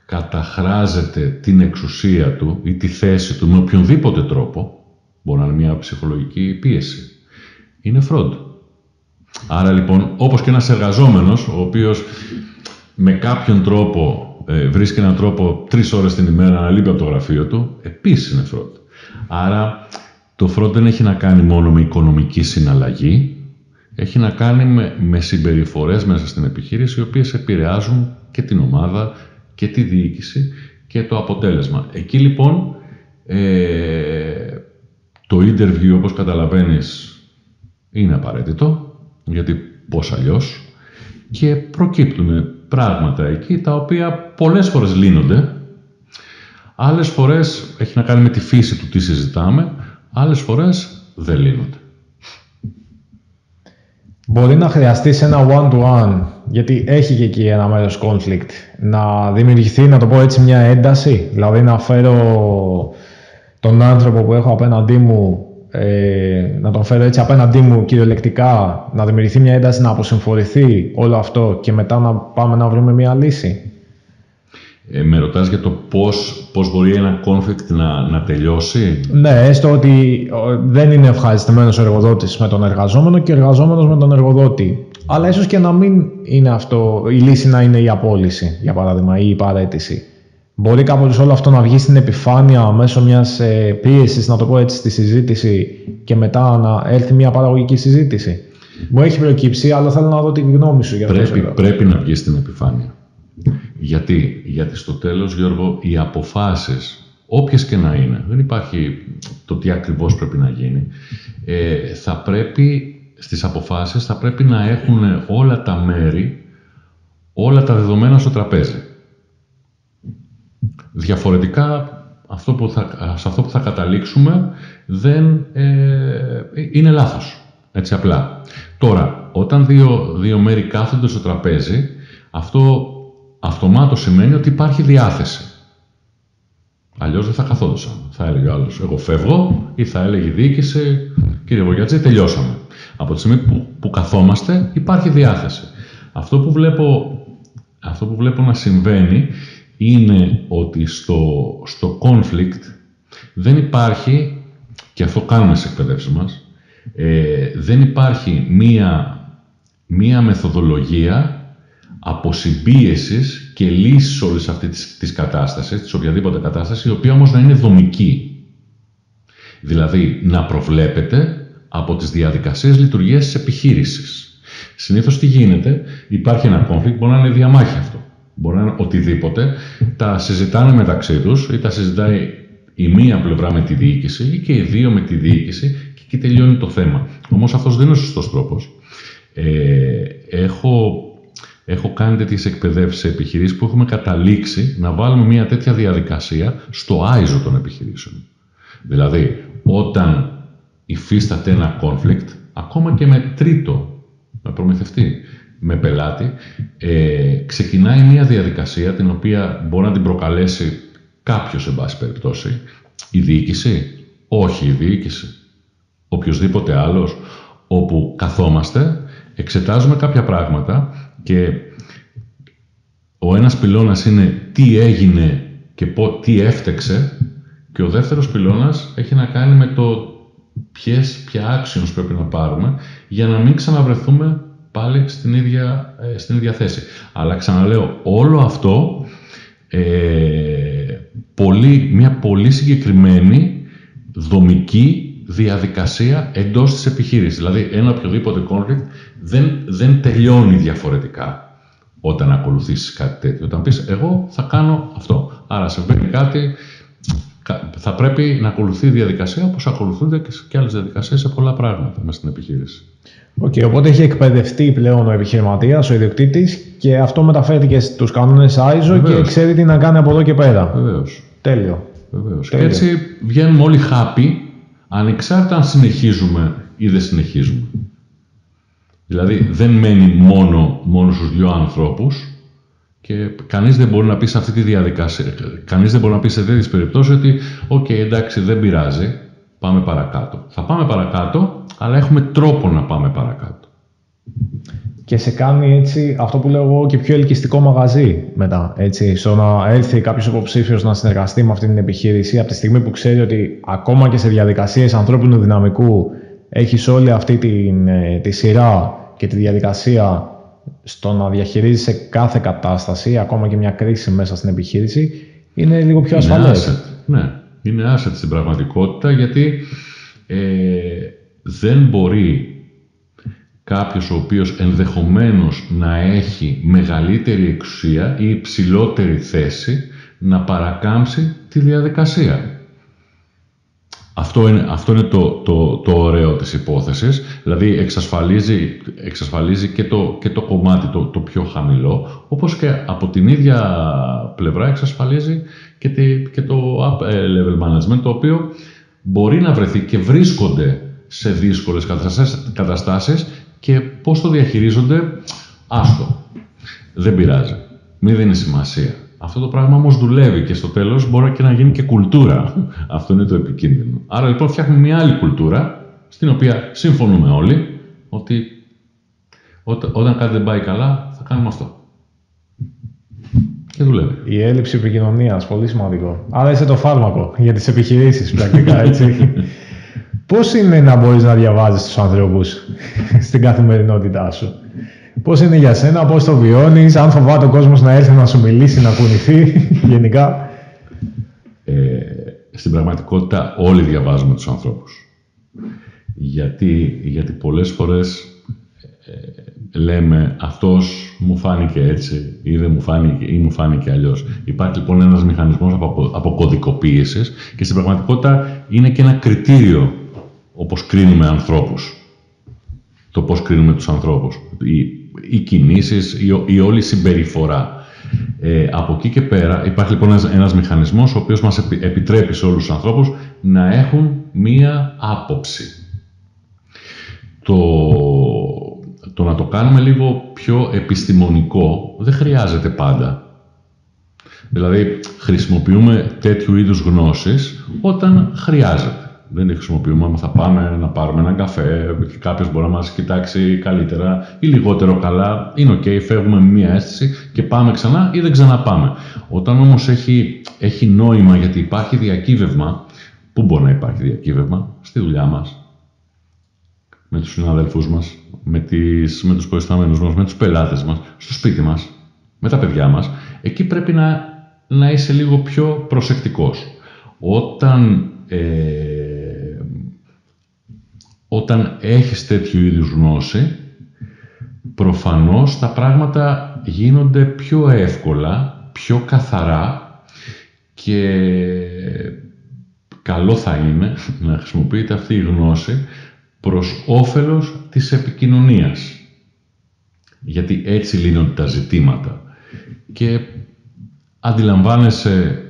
καταχράζεται την εξουσία του ή τη θέση του με οποιονδήποτε τρόπο, μπορεί να είναι μια ψυχολογική πίεση, είναι fraud. Άρα λοιπόν, όπως και ένας εργαζόμενος, ο οποίος με κάποιον τρόπο βρίσκει έναν τρόπο 3 ώρες την ημέρα να λείπει από το γραφείο του, επίσης είναι fraud. Άρα το fraud δεν έχει να κάνει μόνο με οικονομική συναλλαγή, έχει να κάνει με συμπεριφορές μέσα στην επιχείρηση, οι οποίες επηρεάζουν και την ομάδα και τη διοίκηση και το αποτέλεσμα. Εκεί λοιπόν το interview, όπως καταλαβαίνεις, είναι απαραίτητο, γιατί πώς αλλιώς, και προκύπτουν πράγματα εκεί τα οποία πολλές φορές λύνονται, άλλες φορές έχει να κάνει με τη φύση του τι συζητάμε, άλλες φορές δεν λύνονται. Μπορεί να χρειαστείς ένα one-to-one Γιατί έχει και εκεί ένα μέρος conflict. Να δημιουργηθεί, να το πω έτσι, μια ένταση. Δηλαδή να φέρω τον άνθρωπο που έχω απέναντί μου, να τον φέρω έτσι απέναντί μου κυριολεκτικά, να δημιουργηθεί μια ένταση, να αποσυμφορηθεί όλο αυτό και μετά να πάμε να βρούμε μια λύση. Με ρωτάς για το πώς μπορεί ένα conflict να τελειώσει. Ναι, έστω ότι δεν είναι ευχαριστημένος ο εργοδότης με τον εργαζόμενο και ο εργαζόμενος με τον εργοδότη. Αλλά ίσως και να μην είναι αυτό, η λύση να είναι η απόλυση, για παράδειγμα, ή η παραίτηση. Μπορεί κάποτε όλο αυτό να βγει στην επιφάνεια μέσω μιας πίεσης, να το πω έτσι, στη συζήτηση και μετά να έρθει μια παραγωγική συζήτηση. Μου έχει προκύψει, αλλά θέλω να δω τη γνώμη σου. Πρέπει να βγει στην επιφάνεια. Γιατί στο τέλος, Γιώργο, οι αποφάσεις, όποιες και να είναι, δεν υπάρχει το τι ακριβώς πρέπει να γίνει, στις αποφάσεις θα πρέπει να έχουν όλα τα μέρη, όλα τα δεδομένα στο τραπέζι. Διαφορετικά, σε αυτό που θα καταλήξουμε είναι λάθος. Έτσι απλά. Τώρα, όταν δύο μέρη κάθονται στο τραπέζι, αυτό αυτομάτως σημαίνει ότι υπάρχει διάθεση. Αλλιώς δεν θα καθόντουσαν. Θα έλεγε ο άλλος, εγώ φεύγω, ή θα έλεγε η διοίκηση, κύριε Βογιατζή, τελειώσαμε. Από τη στιγμή που καθόμαστε, υπάρχει διάθεση. Αυτό που βλέπω να συμβαίνει είναι ότι στο conflict δεν υπάρχει, και αυτό κάνουμε στις εκπαιδεύσεις μας, δεν υπάρχει μία μεθοδολογία αποσυμπίεσης και λύσης όλης αυτής της κατάστασης, της οποιαδήποτε κατάσταση, η οποία όμως να είναι δομική. Δηλαδή, να προβλέπεται από τις διαδικασίες λειτουργίας της επιχείρησης. Συνήθως τι γίνεται, υπάρχει ένα conflict, μπορεί να είναι διαμάχη αυτό. Μπορεί να είναι οτιδήποτε, τα συζητάνε μεταξύ τους ή τα συζητάει η μία πλευρά με τη διοίκηση ή και οι δύο με τη διοίκηση και εκεί τελειώνει το θέμα. Όμως αυτός δεν είναι ο σωστός τρόπος. Έχω κάνει τέτοιες εκπαιδεύσεις σε επιχειρήσεις που έχουμε καταλήξει να βάλουμε μια τέτοια διαδικασία στο ISO των επιχειρήσεων. Δηλαδή, όταν υφίσταται ένα conflict, ακόμα και με τρίτο, με προμηθευτή, με πελάτη, ξεκινάει μια διαδικασία την οποία μπορεί να την προκαλέσει κάποιος, σε βάση περιπτώσει. Η διοίκηση, όχι η διοίκηση, οποιοσδήποτε άλλος, όπου καθόμαστε, εξετάζουμε κάποια πράγματα και ο ένας πυλώνας είναι τι έγινε και τι έφτεξε και ο δεύτερος πυλώνας έχει να κάνει με το ποια actions πρέπει να πάρουμε για να μην ξαναβρεθούμε πάλι στην ίδια θέση. Αλλά ξαναλέω, όλο αυτό μια πολύ συγκεκριμένη δομική διαδικασία εντός της επιχείρησης. Δηλαδή, ένα οποιοδήποτε conflict δεν τελειώνει διαφορετικά όταν ακολουθήσεις κάτι τέτοιο. Όταν πεις, εγώ θα κάνω αυτό. Άρα, συμβαίνει κάτι, θα πρέπει να ακολουθεί η διαδικασία όπως ακολουθούνται και άλλες διαδικασίες σε πολλά πράγματα μέσα στην επιχείρηση. Οπότε έχει εκπαιδευτεί πλέον ο επιχειρηματίας, ο ιδιοκτήτης και αυτό μεταφέρθηκε στους κανόνες ISO και ξέρει τι να κάνει από εδώ και πέρα. Βεβαίως. Τέλειο. Και έτσι βγαίνουμε όλοι happy, ανεξάρτητα αν συνεχίζουμε ή δεν συνεχίζουμε. Δηλαδή δεν μένει μόνο στους δύο ανθρώπους και κανείς δεν μπορεί να πει σε αυτή τη διαδικασία, κανείς δεν μπορεί να πει σε τέτοιες περιπτώσεις ότι «ΟΚ, εντάξει, δεν πειράζει, πάμε παρακάτω». Θα πάμε παρακάτω, αλλά έχουμε τρόπο να πάμε παρακάτω. Και σε κάνει έτσι αυτό που λέω εγώ και πιο ελκυστικό μαγαζί μετά. Έτσι, στο να έρθει κάποιος υποψήφιος να συνεργαστεί με αυτή την επιχείρηση από τη στιγμή που ξέρει ότι ακόμα και σε διαδικασίες ανθρώπινου δυναμικού έχεις όλη αυτή τη σειρά και τη διαδικασία στο να διαχειρίζεις σε κάθε κατάσταση, ακόμα και μια κρίση μέσα στην επιχείρηση, είναι λίγο πιο ασφαλές. Ναι, είναι asset στην πραγματικότητα γιατί δεν μπορεί κάποιος ο οποίος ενδεχομένως να έχει μεγαλύτερη εξουσία ή υψηλότερη θέση να παρακάμψει τη διαδικασία. Αυτό είναι το ωραίο της υπόθεσης, δηλαδή εξασφαλίζει και το κομμάτι το πιο χαμηλό, όπως και από την ίδια πλευρά εξασφαλίζει και το up-level management, το οποίο μπορεί να βρεθεί και βρίσκονται σε δύσκολες καταστάσεις και πώς το διαχειρίζονται Άστο. Δεν πειράζει. Μην δίνει σημασία. Αυτό το πράγμα όμως δουλεύει και στο τέλος μπορεί και να γίνει και κουλτούρα. Αυτό είναι το επικίνδυνο. Άρα λοιπόν φτιάχνουμε μια άλλη κουλτούρα, στην οποία συμφωνούμε όλοι, ότι όταν κάτι δεν πάει καλά, θα κάνουμε αυτό. Και δουλεύει. Η έλλειψη επικοινωνίας, πολύ σημαντικό. Άρα είσαι το φάρμακο για τις επιχειρήσεις πρακτικά, έτσι. Πώς είναι να μπορείς να διαβάζεις τους ανθρώπους στην καθημερινότητά σου? Πώς είναι για σένα, πώς το βιώνεις, αν φοβάται ο κόσμος να έρθει να σου μιλήσει, να κουνηθεί, γενικά? Στην πραγματικότητα όλοι διαβάζουμε τους ανθρώπους. Γιατί πολλές φορές λέμε αυτός μου φάνηκε έτσι ή δεν μου φάνηκε ή μου φάνηκε αλλιώς. Υπάρχει λοιπόν ένας μηχανισμός αποκωδικοποίησης και στην πραγματικότητα είναι και ένα κριτήριο όπως κρίνουμε ανθρώπους. Το πώς κρίνουμε τους ανθρώπους. Οι κινήσεις, η όλη συμπεριφορά. Από εκεί και πέρα υπάρχει λοιπόν ένας μηχανισμός ο οποίος μας επιτρέπει σε όλους τους ανθρώπους να έχουν μία άποψη. Το να το κάνουμε λίγο πιο επιστημονικό δεν χρειάζεται πάντα. Δηλαδή, χρησιμοποιούμε τέτοιου είδους γνώσεις όταν χρειάζεται. Δεν τη χρησιμοποιούμε άμα θα πάμε να πάρουμε έναν καφέ και κάποιος μπορεί να μας κοιτάξει καλύτερα ή λιγότερο καλά. Είναι ok, φεύγουμε με μία αίσθηση και πάμε ξανά ή δεν ξαναπάμε. Όταν όμως έχει νόημα γιατί υπάρχει διακύβευμα, πού μπορεί να υπάρχει διακύβευμα? Στη δουλειά μας, με τους συναδέλφους μας, με τους προϊσταμένους μας, με τους πελάτες μας, στο σπίτι μας, με τα παιδιά μας. Εκεί πρέπει να είσαι λίγο πιο προσεκτικός. Όταν έχεις τέτοιου είδους γνώση, προφανώς τα πράγματα γίνονται πιο εύκολα, πιο καθαρά και καλό θα είναι να χρησιμοποιείτε αυτή η γνώση προς όφελος της επικοινωνίας. Γιατί έτσι λύνονται τα ζητήματα. Και αντιλαμβάνεσαι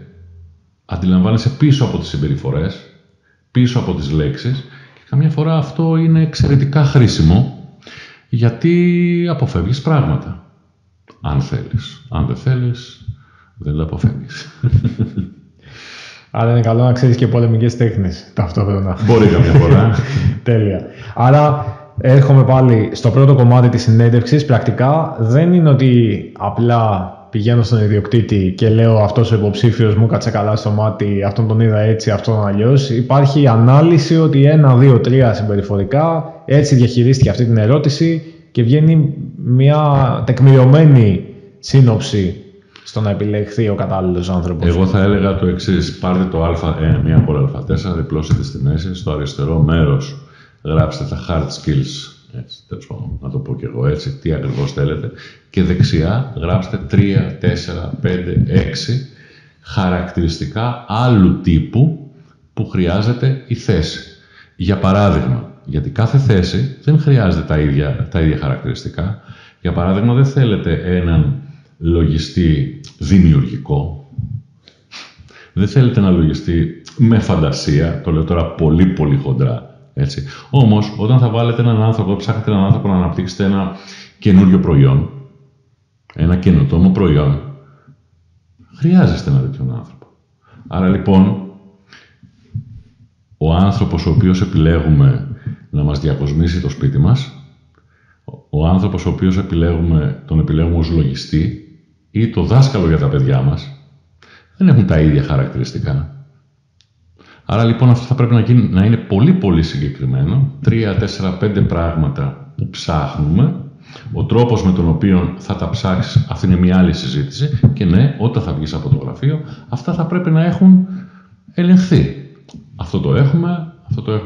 πίσω από τις συμπεριφορές, πίσω από τις λέξεις και καμιά φορά αυτό είναι εξαιρετικά χρήσιμο γιατί αποφεύγεις πράγματα. Αν θέλεις. Αν δεν θέλεις, δεν τα αποφεύγεις. Άρα είναι καλό να ξέρεις και πολεμικές τέχνες ταυτόχρονα. Μπορεί καμιά φορά. Τέλεια. Άρα έρχομαι πάλι στο πρώτο κομμάτι της συνέντευξης. Πρακτικά δεν είναι ότι απλά πηγαίνω στον ιδιοκτήτη και λέω αυτός ο υποψήφιος μου κάτσε καλά στο μάτι, αυτόν τον είδα έτσι, αυτόν αλλιώς. Υπάρχει ανάλυση ότι 1, 2, 3 συμπεριφορικά, έτσι διαχειρίστηκε αυτή την ερώτηση και βγαίνει μια τεκμηριωμένη σύνοψη στο να επιλεχθεί ο κατάλληλος άνθρωπος. Εγώ θα έλεγα το εξής. Πάρτε το μία από Α4, διπλώσετε στη μέση, στο αριστερό μέρος γράψτε τα hard skills. Έτσι, τέλος πάντων, να το πω και εγώ έτσι, τι ακριβώς θέλετε. Και δεξιά γράψτε 3, 4, 5, 6 χαρακτηριστικά άλλου τύπου που χρειάζεται η θέση. Για παράδειγμα, γιατί κάθε θέση δεν χρειάζεται τα ίδια χαρακτηριστικά. Για παράδειγμα, δεν θέλετε έναν λογιστή δημιουργικό. Δεν θέλετε ένα λογιστή με φαντασία, το λέω τώρα πολύ πολύ χοντρά. Έτσι. Όμως, όταν θα βάλετε έναν άνθρωπο, ψάχνετε έναν άνθρωπο να αναπτύξετε ένα καινούριο προϊόν, ένα καινοτόμο προϊόν, χρειάζεστε ένα τέτοιον άνθρωπο. Άρα λοιπόν, ο άνθρωπος ο οποίος επιλέγουμε να μας διακοσμήσει το σπίτι μας, ο άνθρωπος ο οποίος τον επιλέγουμε ως λογιστή ή το δάσκαλο για τα παιδιά μας, δεν έχουν τα ίδια χαρακτηριστικά. Άρα λοιπόν αυτό θα πρέπει να είναι πολύ πολύ συγκεκριμένο. 3, 4, 5 πράγματα που ψάχνουμε. Ο τρόπος με τον οποίο θα τα ψάξεις, αυτή είναι μια άλλη συζήτηση. Και ναι, όταν θα βγεις από το γραφείο, αυτά θα πρέπει να έχουν ελεγχθεί. Αυτό το έχουμε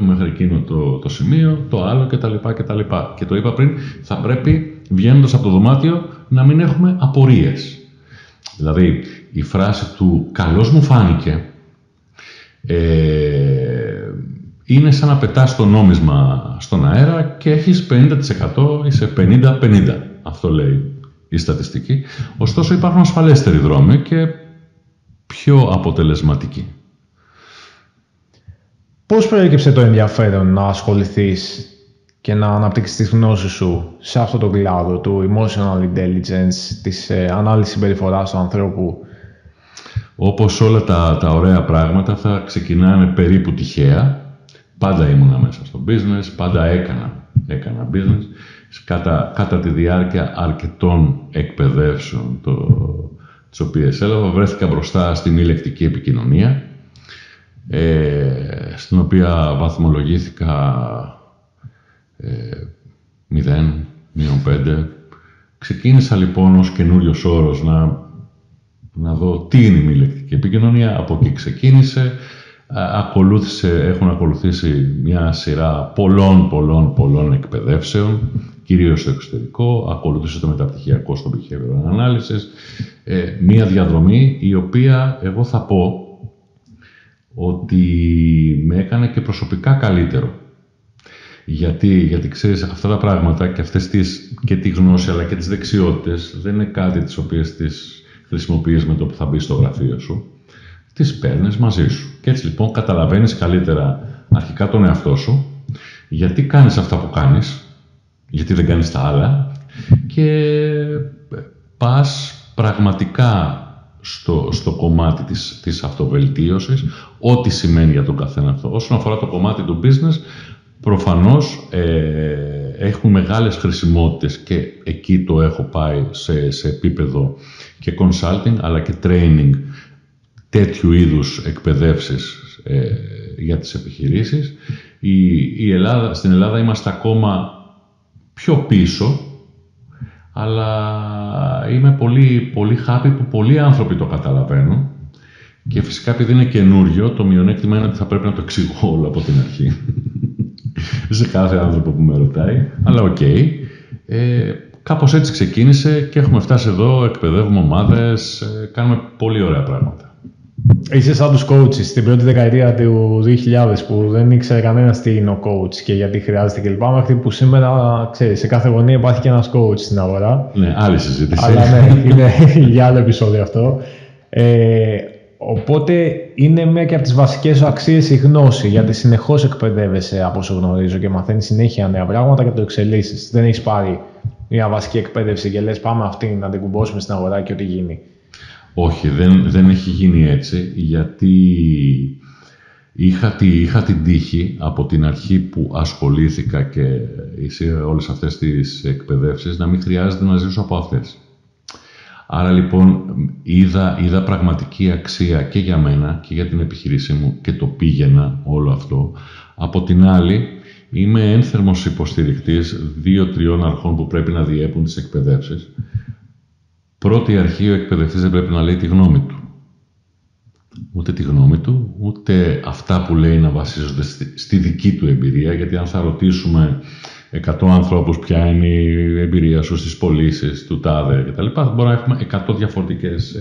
μέχρι εκείνο το σημείο, το άλλο κτλ. Και το είπα πριν, θα πρέπει βγαίνοντας από το δωμάτιο να μην έχουμε απορίες. Δηλαδή, η φράση του «καλώς μου φάνηκε» είναι σαν να πετάς το νόμισμα στον αέρα και έχεις 50%, είσαι 50-50. Αυτό λέει η στατιστική. Ωστόσο υπάρχουν ασφαλέστεροι δρόμοι και πιο αποτελεσματικοί. Πώς προέκυψε το ενδιαφέρον να ασχοληθείς και να αναπτύξεις τις γνώσεις σου σε αυτό το κλάδο του emotional intelligence, της ανάλυσης συμπεριφοράς του ανθρώπου? Όπως όλα τα ωραία πράγματα θα ξεκινάνε περίπου τυχαία. Πάντα ήμουνα μέσα στο business, πάντα έκανα business. Κατά τη διάρκεια αρκετών εκπαιδεύσεων τις οποίες έλαβα, βρέθηκα μπροστά στην μη λεκτική επικοινωνία, στην οποία βαθμολογήθηκα 0, -5. Ξεκίνησα λοιπόν ως καινούριος όρος να δω τι είναι η μη λεκτική επικοινωνία. Από εκεί ξεκίνησε. Έχουν ακολουθήσει μια σειρά πολλών εκπαιδεύσεων, κυρίως στο εξωτερικό. Ακολούθησε το μεταπτυχιακό στο behavioral analysis. Μια διαδρομή η οποία εγώ θα πω ότι με έκανε και προσωπικά καλύτερο. Γιατί ξέρεις, αυτά τα πράγματα και αυτές και τη γνώση αλλά και τις δεξιότητες δεν είναι κάτι τις οποίες τις χρησιμοποιείς με το που θα μπεις στο γραφείο σου. Τις παίρνεις μαζί σου. Και έτσι λοιπόν καταλαβαίνεις καλύτερα αρχικά τον εαυτό σου, γιατί κάνεις αυτά που κάνεις, γιατί δεν κάνεις τα άλλα, και πας πραγματικά στο κομμάτι της αυτοβελτίωσης, ό,τι σημαίνει για τον καθένα αυτό. Όσον αφορά το κομμάτι του business, προφανώς έχουν μεγάλες χρησιμότητες και εκεί το έχω πάει σε επίπεδο και consulting αλλά και training, τέτοιου είδους εκπαιδεύσεις για τις επιχειρήσεις. Στην Ελλάδα είμαστε ακόμα πιο πίσω, αλλά είμαι πολύ happy που πολλοί άνθρωποι το καταλαβαίνουν, και φυσικά επειδή είναι καινούριο, το μειονέκτημα είναι ότι θα πρέπει να το εξηγώ όλο από την αρχή σε κάθε άνθρωπο που με ρωτάει, αλλά οκ. Κάπως έτσι ξεκίνησε και έχουμε φτάσει εδώ, εκπαιδεύουμε ομάδες, κάνουμε πολύ ωραία πράγματα. Είσαι σαν τους coaches στην πρώτη δεκαετία του 2000 που δεν ήξερε κανένας τι είναι ο coach και γιατί χρειάζεται κλπ. Μέχρι που σήμερα, ξέρεις, σε κάθε γωνία υπάρχει και ένας coach στην αγορά. Ναι, άλλη συζήτηση. Αλλά ναι, είναι για άλλο επεισόδιο αυτό. Οπότε είναι μία και από τις βασικές σου αξίες η γνώση, γιατί συνεχώς εκπαιδεύεσαι από όσο γνωρίζω και μαθαίνεις συνέχεια νέα πράγματα και το εξελίσσεις. Δεν έχεις πάρει μια βασική εκπαίδευση και λες πάμε αυτή να την κουμπώσουμε στην αγορά και ό,τι γίνει. Όχι, δεν έχει γίνει έτσι, γιατί είχα την τύχη από την αρχή που ασχολήθηκα και όλες αυτές τις εκπαιδεύσεις να μην χρειάζεται να ζήσω από αυτές. Άρα λοιπόν είδα πραγματική αξία και για μένα και για την επιχείρησή μου και το πήγαινα όλο αυτό. Από την άλλη, είμαι ένθερμος υποστηρικτής 2-3 αρχών που πρέπει να διέπουν τις εκπαιδεύσεις. Πρώτη αρχή, ο εκπαιδευτής δεν πρέπει να λέει τη γνώμη του. Ούτε τη γνώμη του, ούτε αυτά που λέει να βασίζονται στη δική του εμπειρία, γιατί αν θα ρωτήσουμε 100 ανθρώπους ποια είναι η εμπειρία σου στις πωλήσεις του τάδε κτλ. Μπορεί να έχουμε 100 διαφορετικές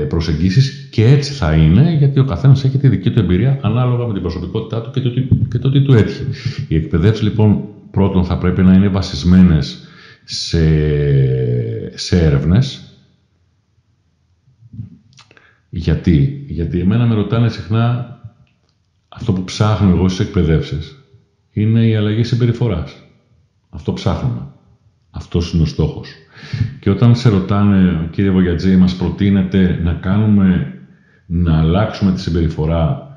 προσεγγίσεις, και έτσι θα είναι, γιατί ο καθένας έχει τη δική του εμπειρία ανάλογα με την προσωπικότητά του και το τι του έτυχε. Οι εκπαιδεύσεις λοιπόν πρώτον θα πρέπει να είναι βασισμένες σε έρευνες. Γιατί εμένα με ρωτάνε συχνά, αυτό που ψάχνω εγώ στις εκπαιδεύσεις είναι η αλλαγή συμπεριφοράς. Αυτό ψάχνουμε. Αυτός είναι ο στόχος. Και όταν σε ρωτάνε, κύριε Βογιατζή, μας προτείνετε να αλλάξουμε τη συμπεριφορά,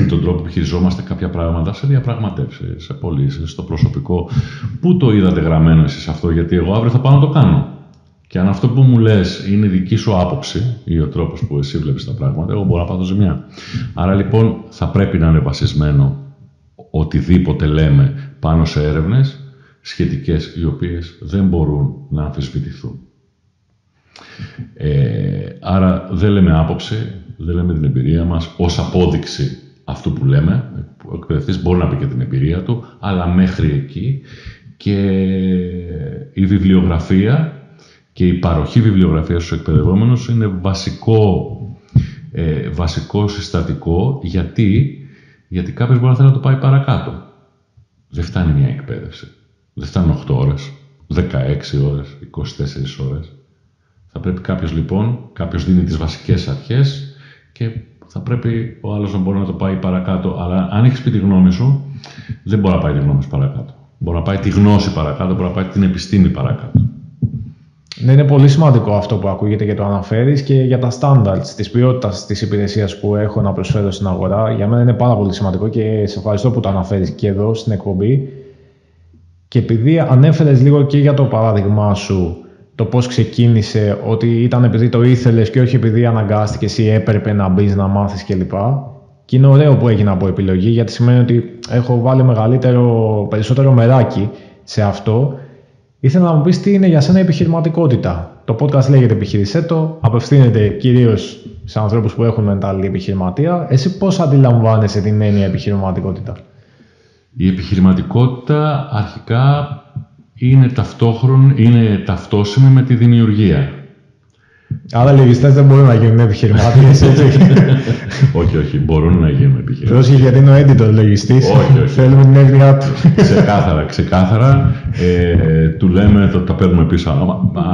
τον τρόπο που χειριζόμαστε κάποια πράγματα σε διαπραγματεύσεις, σε πωλήσεις, στο προσωπικό, πού το είδατε γραμμένο εσείς αυτό? Γιατί εγώ αύριο θα πάω να το κάνω. Και αν αυτό που μου λες είναι δική σου άποψη ή ο τρόπος που εσύ βλέπεις τα πράγματα, εγώ μπορώ να πάθω ζημιά. Άρα λοιπόν θα πρέπει να είναι βασισμένο οτιδήποτε λέμε πάνω σε έρευνες σχετικές, οι οποίες δεν μπορούν να αμφισβητηθούν. Άρα δεν λέμε άποψη, δεν λέμε την εμπειρία μας ως απόδειξη αυτού που λέμε. Ο εκπαιδευτής μπορεί να πει και την εμπειρία του, αλλά μέχρι εκεί. Και η βιβλιογραφία και η παροχή βιβλιογραφίας στους εκπαιδευόμενους είναι βασικό συστατικό, γιατί κάποιος μπορεί να θέλει να το πάει παρακάτω. Δεν φτάνει μια εκπαίδευση. Δεν φτάνουν 8 ώρες, 16 ώρες, 24 ώρες. Θα πρέπει κάποιος δίνει τις βασικές αρχές και θα πρέπει ο άλλος να μπορεί να το πάει παρακάτω. Αλλά αν έχεις πει τη γνώμη σου, δεν μπορεί να πάει τη γνώμη σου παρακάτω. Μπορεί να πάει τη γνώση παρακάτω, μπορεί να πάει την επιστήμη παρακάτω. Ναι, είναι πολύ σημαντικό αυτό που ακούγεται και το αναφέρεις και για τα standards της ποιότητας της υπηρεσίας που έχω να προσφέρω στην αγορά. Για μένα είναι πάρα πολύ σημαντικό και σε ευχαριστώ που το αναφέρεις και εδώ στην εκπομπή. Και επειδή ανέφερες λίγο και για το παράδειγμά σου, το πώς ξεκίνησε, ότι ήταν επειδή το ήθελες και όχι επειδή αναγκάστηκες ή έπρεπε να μπεις, να μάθεις κλπ. Και είναι ωραίο που έγινε από επιλογή, γιατί σημαίνει ότι έχω βάλει περισσότερο μεράκι σε αυτό. Ήθελα να μου πεις τι είναι για σένα επιχειρηματικότητα. Το podcast λέγεται «Επιχείρησέ το», απευθύνεται κυρίως σε ανθρώπους που έχουν μεντάλη επιχειρηματία. Εσύ πώς αντιλαμβάνεσαι την έννοια επιχειρηματικότητα? Η επιχειρηματικότητα αρχικά είναι ταυτόσιμη με τη δημιουργία. Άρα λογιστές δεν μπορούν να γίνουν επιχειρηματίες, έτσι? Όχι, μπορούν να γίνουν επιχειρηματίες. Πρόσεχε, γιατί είναι ο editor λογιστής. Όχι. Θέλουμε την έγνοια του. Ξεκάθαρα. Του λέμε, τα παίρνουμε πίσω,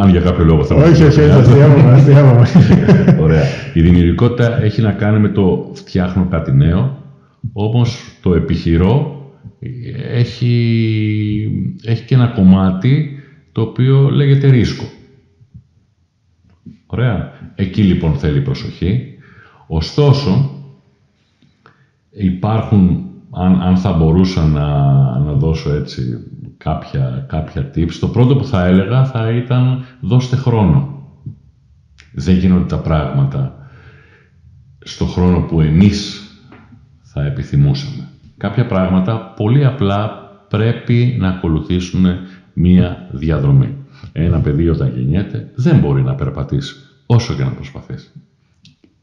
αν για κάποιο λόγο θέλουμε. Όχι, αστείευαμε. Ωραία. Η δημιουργικότητα έχει να κάνει με το φτιάχνω κάτι νέο, όμως το επιχειρώ έχει και ένα κομμάτι το οποίο λέγεται ρίσκο. Ωραία. Εκεί λοιπόν θέλει προσοχή. Ωστόσο, υπάρχουν, αν θα μπορούσα να δώσω έτσι κάποια tips, το πρώτο που θα έλεγα θα ήταν δώστε χρόνο. Δεν γίνονται τα πράγματα στο χρόνο που εμείς θα επιθυμούσαμε. Κάποια πράγματα πολύ απλά πρέπει να ακολουθήσουν μία διαδρομή. Ένα παιδί όταν γεννιέται δεν μπορεί να περπατήσει όσο και να προσπαθήσει.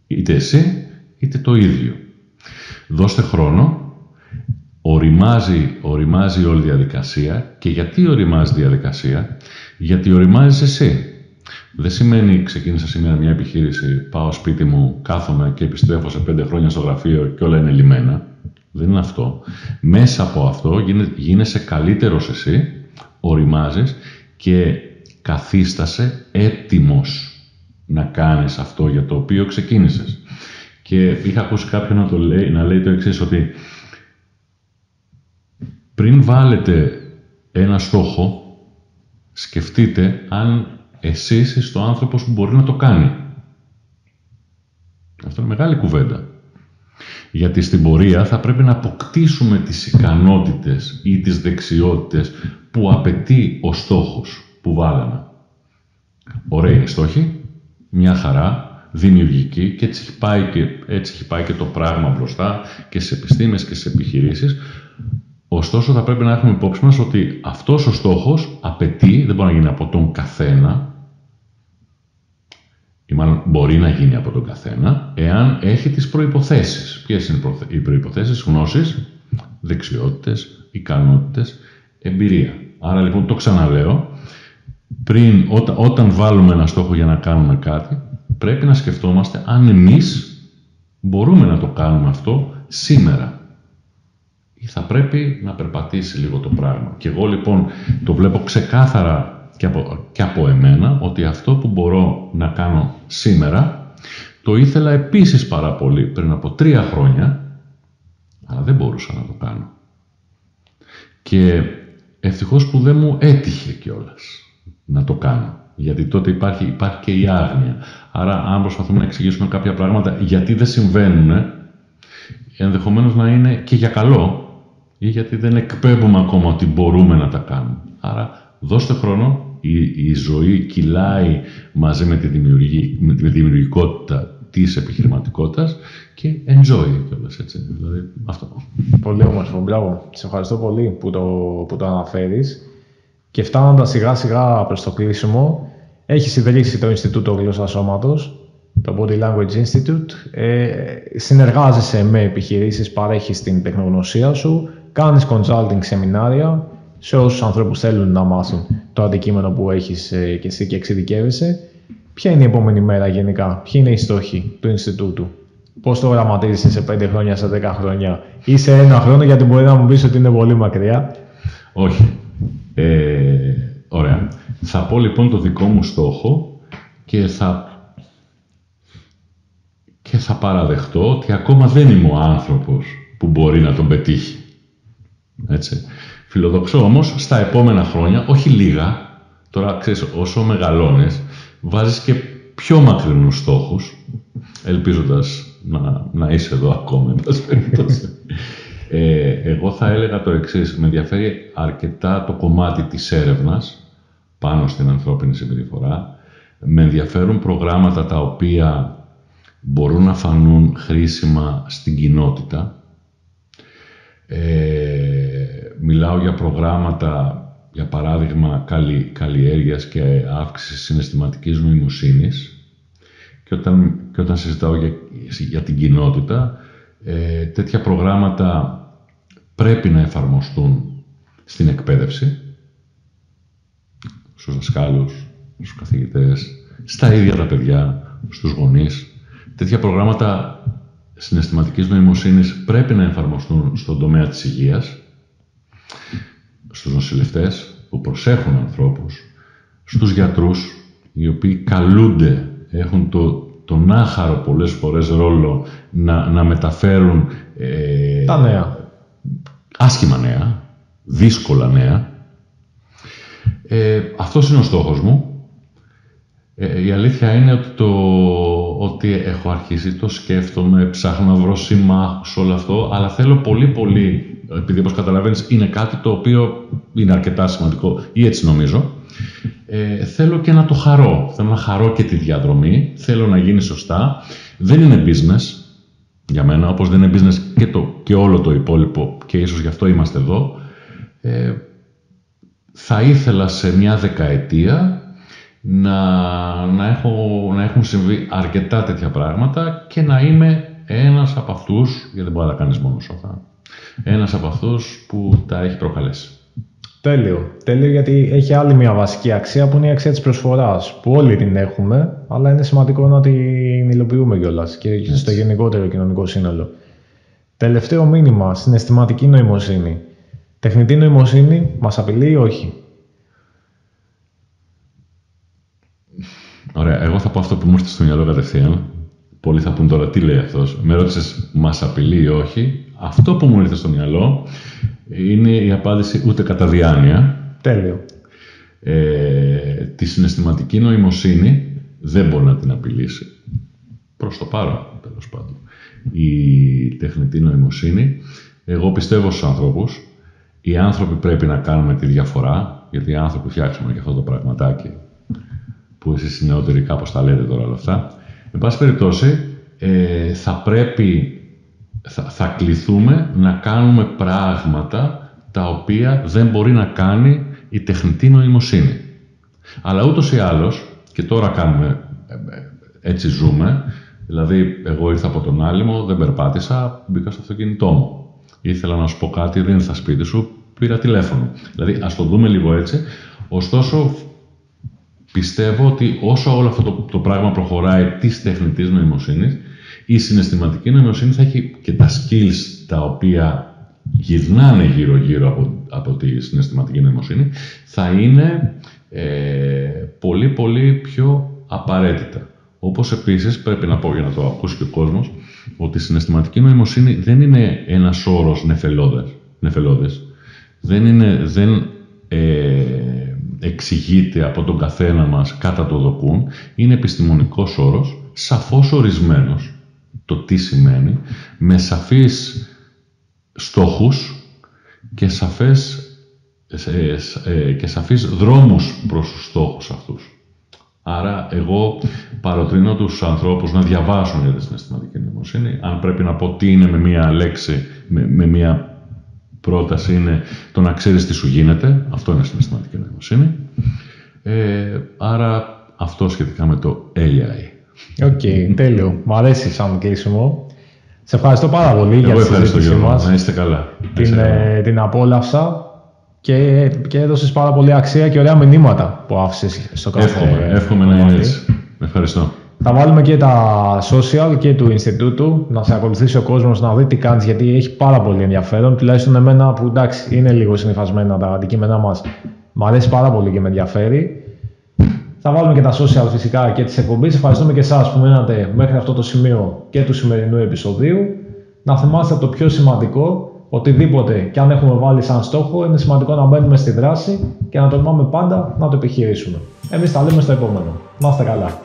Είτε εσύ είτε το ίδιο. Δώστε χρόνο, οριμάζει όλη η διαδικασία. Και γιατί οριμάζει η διαδικασία? Γιατί οριμάζεις εσύ. Δεν σημαίνει ξεκίνησα σήμερα μια επιχείρηση, πάω σπίτι μου, κάθομαι και επιστρέφω σε 5 χρόνια στο γραφείο και όλα είναι λυμμένα. Δεν είναι αυτό. Μέσα από αυτό γίνεσαι καλύτερος εσύ, οριμάζεις και καθίστασαι έτοιμος να κάνεις αυτό για το οποίο ξεκίνησες. Και είχα ακούσει κάποιον να λέει το εξής, ότι πριν βάλετε ένα στόχο, σκεφτείτε αν εσείς είστε ο άνθρωπος που μπορεί να το κάνει. Αυτό είναι μεγάλη κουβέντα. Γιατί στην πορεία θα πρέπει να αποκτήσουμε τις ικανότητες ή τις δεξιότητες που απαιτεί ο στόχος που βάλαμε. Ωραία είναι η στόχη, μια χαρά, δημιουργική, και έτσι έχει πάει και το πράγμα μπροστά και στις επιστήμες και στις επιχειρήσεις. Ωστόσο θα πρέπει να έχουμε υπόψη μας ότι αυτός ο στόχος απαιτεί, δεν μπορεί να γίνει από τον καθένα, ή μάλλον μπορεί να γίνει από τον καθένα, εάν έχει τις προϋποθέσεις. Ποιες είναι οι προϋποθέσεις? Γνώσεις, δεξιότητες, ικανότητες, εμπειρία. Άρα λοιπόν το ξαναλέω, όταν βάλουμε ένα στόχο για να κάνουμε κάτι, πρέπει να σκεφτόμαστε αν εμείς μπορούμε να το κάνουμε αυτό σήμερα. Ή θα πρέπει να περπατήσει λίγο το πράγμα. Και εγώ λοιπόν το βλέπω ξεκάθαρα και από εμένα, ότι αυτό που μπορώ να κάνω σήμερα, το ήθελα επίσης πάρα πολύ πριν από 3 χρόνια, αλλά δεν μπορούσα να το κάνω. Και ευτυχώς που δεν μου έτυχε κιόλας να το κάνω. Γιατί τότε υπάρχει και η άγνοια. Άρα, αν προσπαθούμε να εξηγήσουμε κάποια πράγματα γιατί δεν συμβαίνουν, ενδεχομένως να είναι και για καλό, ή γιατί δεν εκπέμπουμε ακόμα ότι μπορούμε να τα κάνουμε. Άρα, δώστε χρόνο. Η ζωή κυλάει μαζί με τη δημιουργικότητα της επιχειρηματικότητας και enjoy κιόλας, έτσι. Δηλαδή, αυτό. Πολύ όμορφο, μπράβο. Σε ευχαριστώ πολύ που το αναφέρεις. Και φτάνοντας σιγά σιγά προς το κλείσιμο, έχεις ιδρύσει το Ινστιτούτο Γλώσσας Σώματος, το Body Language Institute. Συνεργάζεσαι με επιχειρήσεις, παρέχεις την τεχνογνωσία σου, κάνεις consulting σεμινάρια σε όσους ανθρώπους θέλουν να μάθουν το αντικείμενο που έχεις και εσύ και εξειδικεύεσαι. Ποια είναι η επόμενη μέρα γενικά, ποιοι είναι οι στόχοι του Ινστιτούτου, πώς το οραματίζεσαι σε 5 χρόνια, σε 10 χρόνια ή σε 1 χρόνο, γιατί μπορεί να μου πεις ότι είναι πολύ μακριά? Όχι. Ωραία. Θα πω λοιπόν το δικό μου στόχο και θα παραδεχτώ ότι ακόμα δεν είμαι ο άνθρωπος που μπορεί να τον πετύχει. Έτσι. Φιλοδοξώ όμως στα επόμενα χρόνια, όχι λίγα, τώρα ξέρεις, όσο μεγαλώνεις, βάζεις και πιο μακρινούς στόχους, ελπίζοντας να είσαι εδώ ακόμα, εν πάση περιπτώσει. Εγώ θα έλεγα το εξής, με ενδιαφέρει αρκετά το κομμάτι της έρευνας πάνω στην ανθρώπινη συμπεριφορά. Με ενδιαφέρουν προγράμματα τα οποία μπορούν να φανούν χρήσιμα στην κοινότητα. Μιλάω για προγράμματα, για παράδειγμα, καλλιέργειας και αύξησης συναισθηματικής νοημοσύνης. Και όταν συζητάω για την κοινότητα, τέτοια προγράμματα πρέπει να εφαρμοστούν στην εκπαίδευση, στους δασκάλους, στους καθηγητές, στα ίδια τα παιδιά, στους γονείς. Τέτοια προγράμματα συναισθηματικής νοημοσύνης πρέπει να εφαρμοστούν στον τομέα της υγείας, στους νοσηλευτές που προσέχουν ανθρώπους, στους γιατρούς, οι οποίοι καλούνται, έχουν τον άχαρο πολλές φορές ρόλο να μεταφέρουν τα νέα. Άσχημα νέα, δύσκολα νέα. Αυτός είναι ο στόχος μου. Η αλήθεια είναι ότι έχω αρχίσει, το σκέφτομαι, ψάχνω να βρω συμμάχους, όλο αυτό, αλλά θέλω πολύ, επειδή όπως καταλαβαίνεις είναι κάτι το οποίο είναι αρκετά σημαντικό, ή έτσι νομίζω, θέλω και να το χαρώ. Θέλω να χαρώ και τη διαδρομή, θέλω να γίνει σωστά. Δεν είναι business για μένα, όπως δεν είναι business και όλο το υπόλοιπο, και ίσως γι' αυτό είμαστε εδώ. Θα ήθελα σε μια δεκαετία να έχουν συμβεί αρκετά τέτοια πράγματα και να είμαι ένας από αυτούς, γιατί δεν μπορεί να τα κάνεις μόνος σου αυτά, ένας από αυτούς που τα έχει προκαλέσει. Τέλειο, γιατί έχει άλλη μια βασική αξία που είναι η αξία της προσφοράς, που όλοι την έχουμε, αλλά είναι σημαντικό να την υλοποιούμε κιόλας και στο γενικότερο κοινωνικό σύνολο. Τελευταίο μήνυμα, συναισθηματική νοημοσύνη. Τεχνητή νοημοσύνη μας απειλεί ή όχι? Ωραία, εγώ θα πω αυτό που μου ήρθε στο μυαλό κατευθείαν. Πολλοί θα πούν τώρα τι λέει αυτός. Με ρώτησες μας απειλεί ή όχι. Αυτό που μου ήρθε στο μυαλό είναι η απάντηση ούτε κατά διάνοια. Τέλειο. Τη συναισθηματική νοημοσύνη δεν μπορεί να την απειλήσει. Προς το παρόν, τέλος πάντων. Η τεχνητή νοημοσύνη, εγώ πιστεύω στους ανθρώπους. Οι άνθρωποι πρέπει να κάνουμε τη διαφορά, γιατί οι άνθρωποι φτιάξαμε και αυτό το πραγματάκι που εσείς οι νεότεροι κάπως τα λέτε τώρα όλα αυτά. Εν πάση περιπτώσει, θα κληθούμε να κάνουμε πράγματα τα οποία δεν μπορεί να κάνει η τεχνητή νοημοσύνη. Αλλά ούτως ή άλλως, και τώρα κάνουμε, έτσι ζούμε, δηλαδή εγώ ήρθα από τον Άλυμο, δεν περπάτησα, μπήκα στο αυτοκίνητό μου. Ήθελα να σου πω κάτι, δεν ήρθα σπίτι σου, πήρα τηλέφωνο. Δηλαδή, ας το δούμε λίγο έτσι. Ωστόσο, πιστεύω ότι όσο όλο αυτό το πράγμα προχωράει της τεχνητής νοημοσύνης, η συναισθηματική νοημοσύνη θα έχει και τα skills τα οποία γυρνάνε γύρω-γύρω από τη συναισθηματική νοημοσύνη, θα είναι πολύ πιο απαραίτητα. Όπως επίσης πρέπει να πω, για να το ακούσει και ο κόσμος, ότι η συναισθηματική νοημοσύνη δεν είναι ένας όρος νεφελώδες. Δεν εξηγείται από τον καθένα μας κατά το δοκούν. Είναι επιστημονικός όρος, σαφώς ορισμένος, το τι σημαίνει, με σαφείς στόχους και σαφείς δρόμους προς τους στόχους αυτούς. Άρα, εγώ παροτρύνω τους ανθρώπους να διαβάσουν για τη συναισθηματική νοημοσύνη. Αν πρέπει να πω τι είναι με μία λέξη, με μία πρόταση, είναι το να ξέρεις τι σου γίνεται. Αυτό είναι συναισθηματική νοημοσύνη. Άρα, αυτό σχετικά με το AI. Οκ, τέλειο. Μ' αρέσει σαν κλείσιμο. Σε ευχαριστώ πάρα πολύ για τη συζήτησή μας. Να είστε καλά. Την απόλαυσα και έδωσες πάρα πολύ αξία και ωραία μηνύματα που άφησες στο κάθε. Εύχομαι να είναι έτσι. Ευχαριστώ. Θα βάλουμε και τα social και του Ινστιτούτου, να σε ακολουθήσει ο κόσμος, να δει τι κάνεις, γιατί έχει πάρα πολύ ενδιαφέρον. Τουλάχιστον εμένα που εντάξει είναι λίγο συνυφασμένα τα αντικείμενά μας, μ' αρέσει πάρα πολύ και με ενδιαφέρει. Θα βάλουμε και τα social φυσικά και τις εκπομπές. Ευχαριστούμε και εσάς που μείνατε μέχρι αυτό το σημείο και του σημερινού επεισοδίου. Να θυμάστε το πιο σημαντικό, οτιδήποτε και αν έχουμε βάλει σαν στόχο, είναι σημαντικό να μπαίνουμε στη δράση και να τολμάμε πάντα να το επιχειρήσουμε. Εμείς τα λέμε στο επόμενο. Να είστε καλά.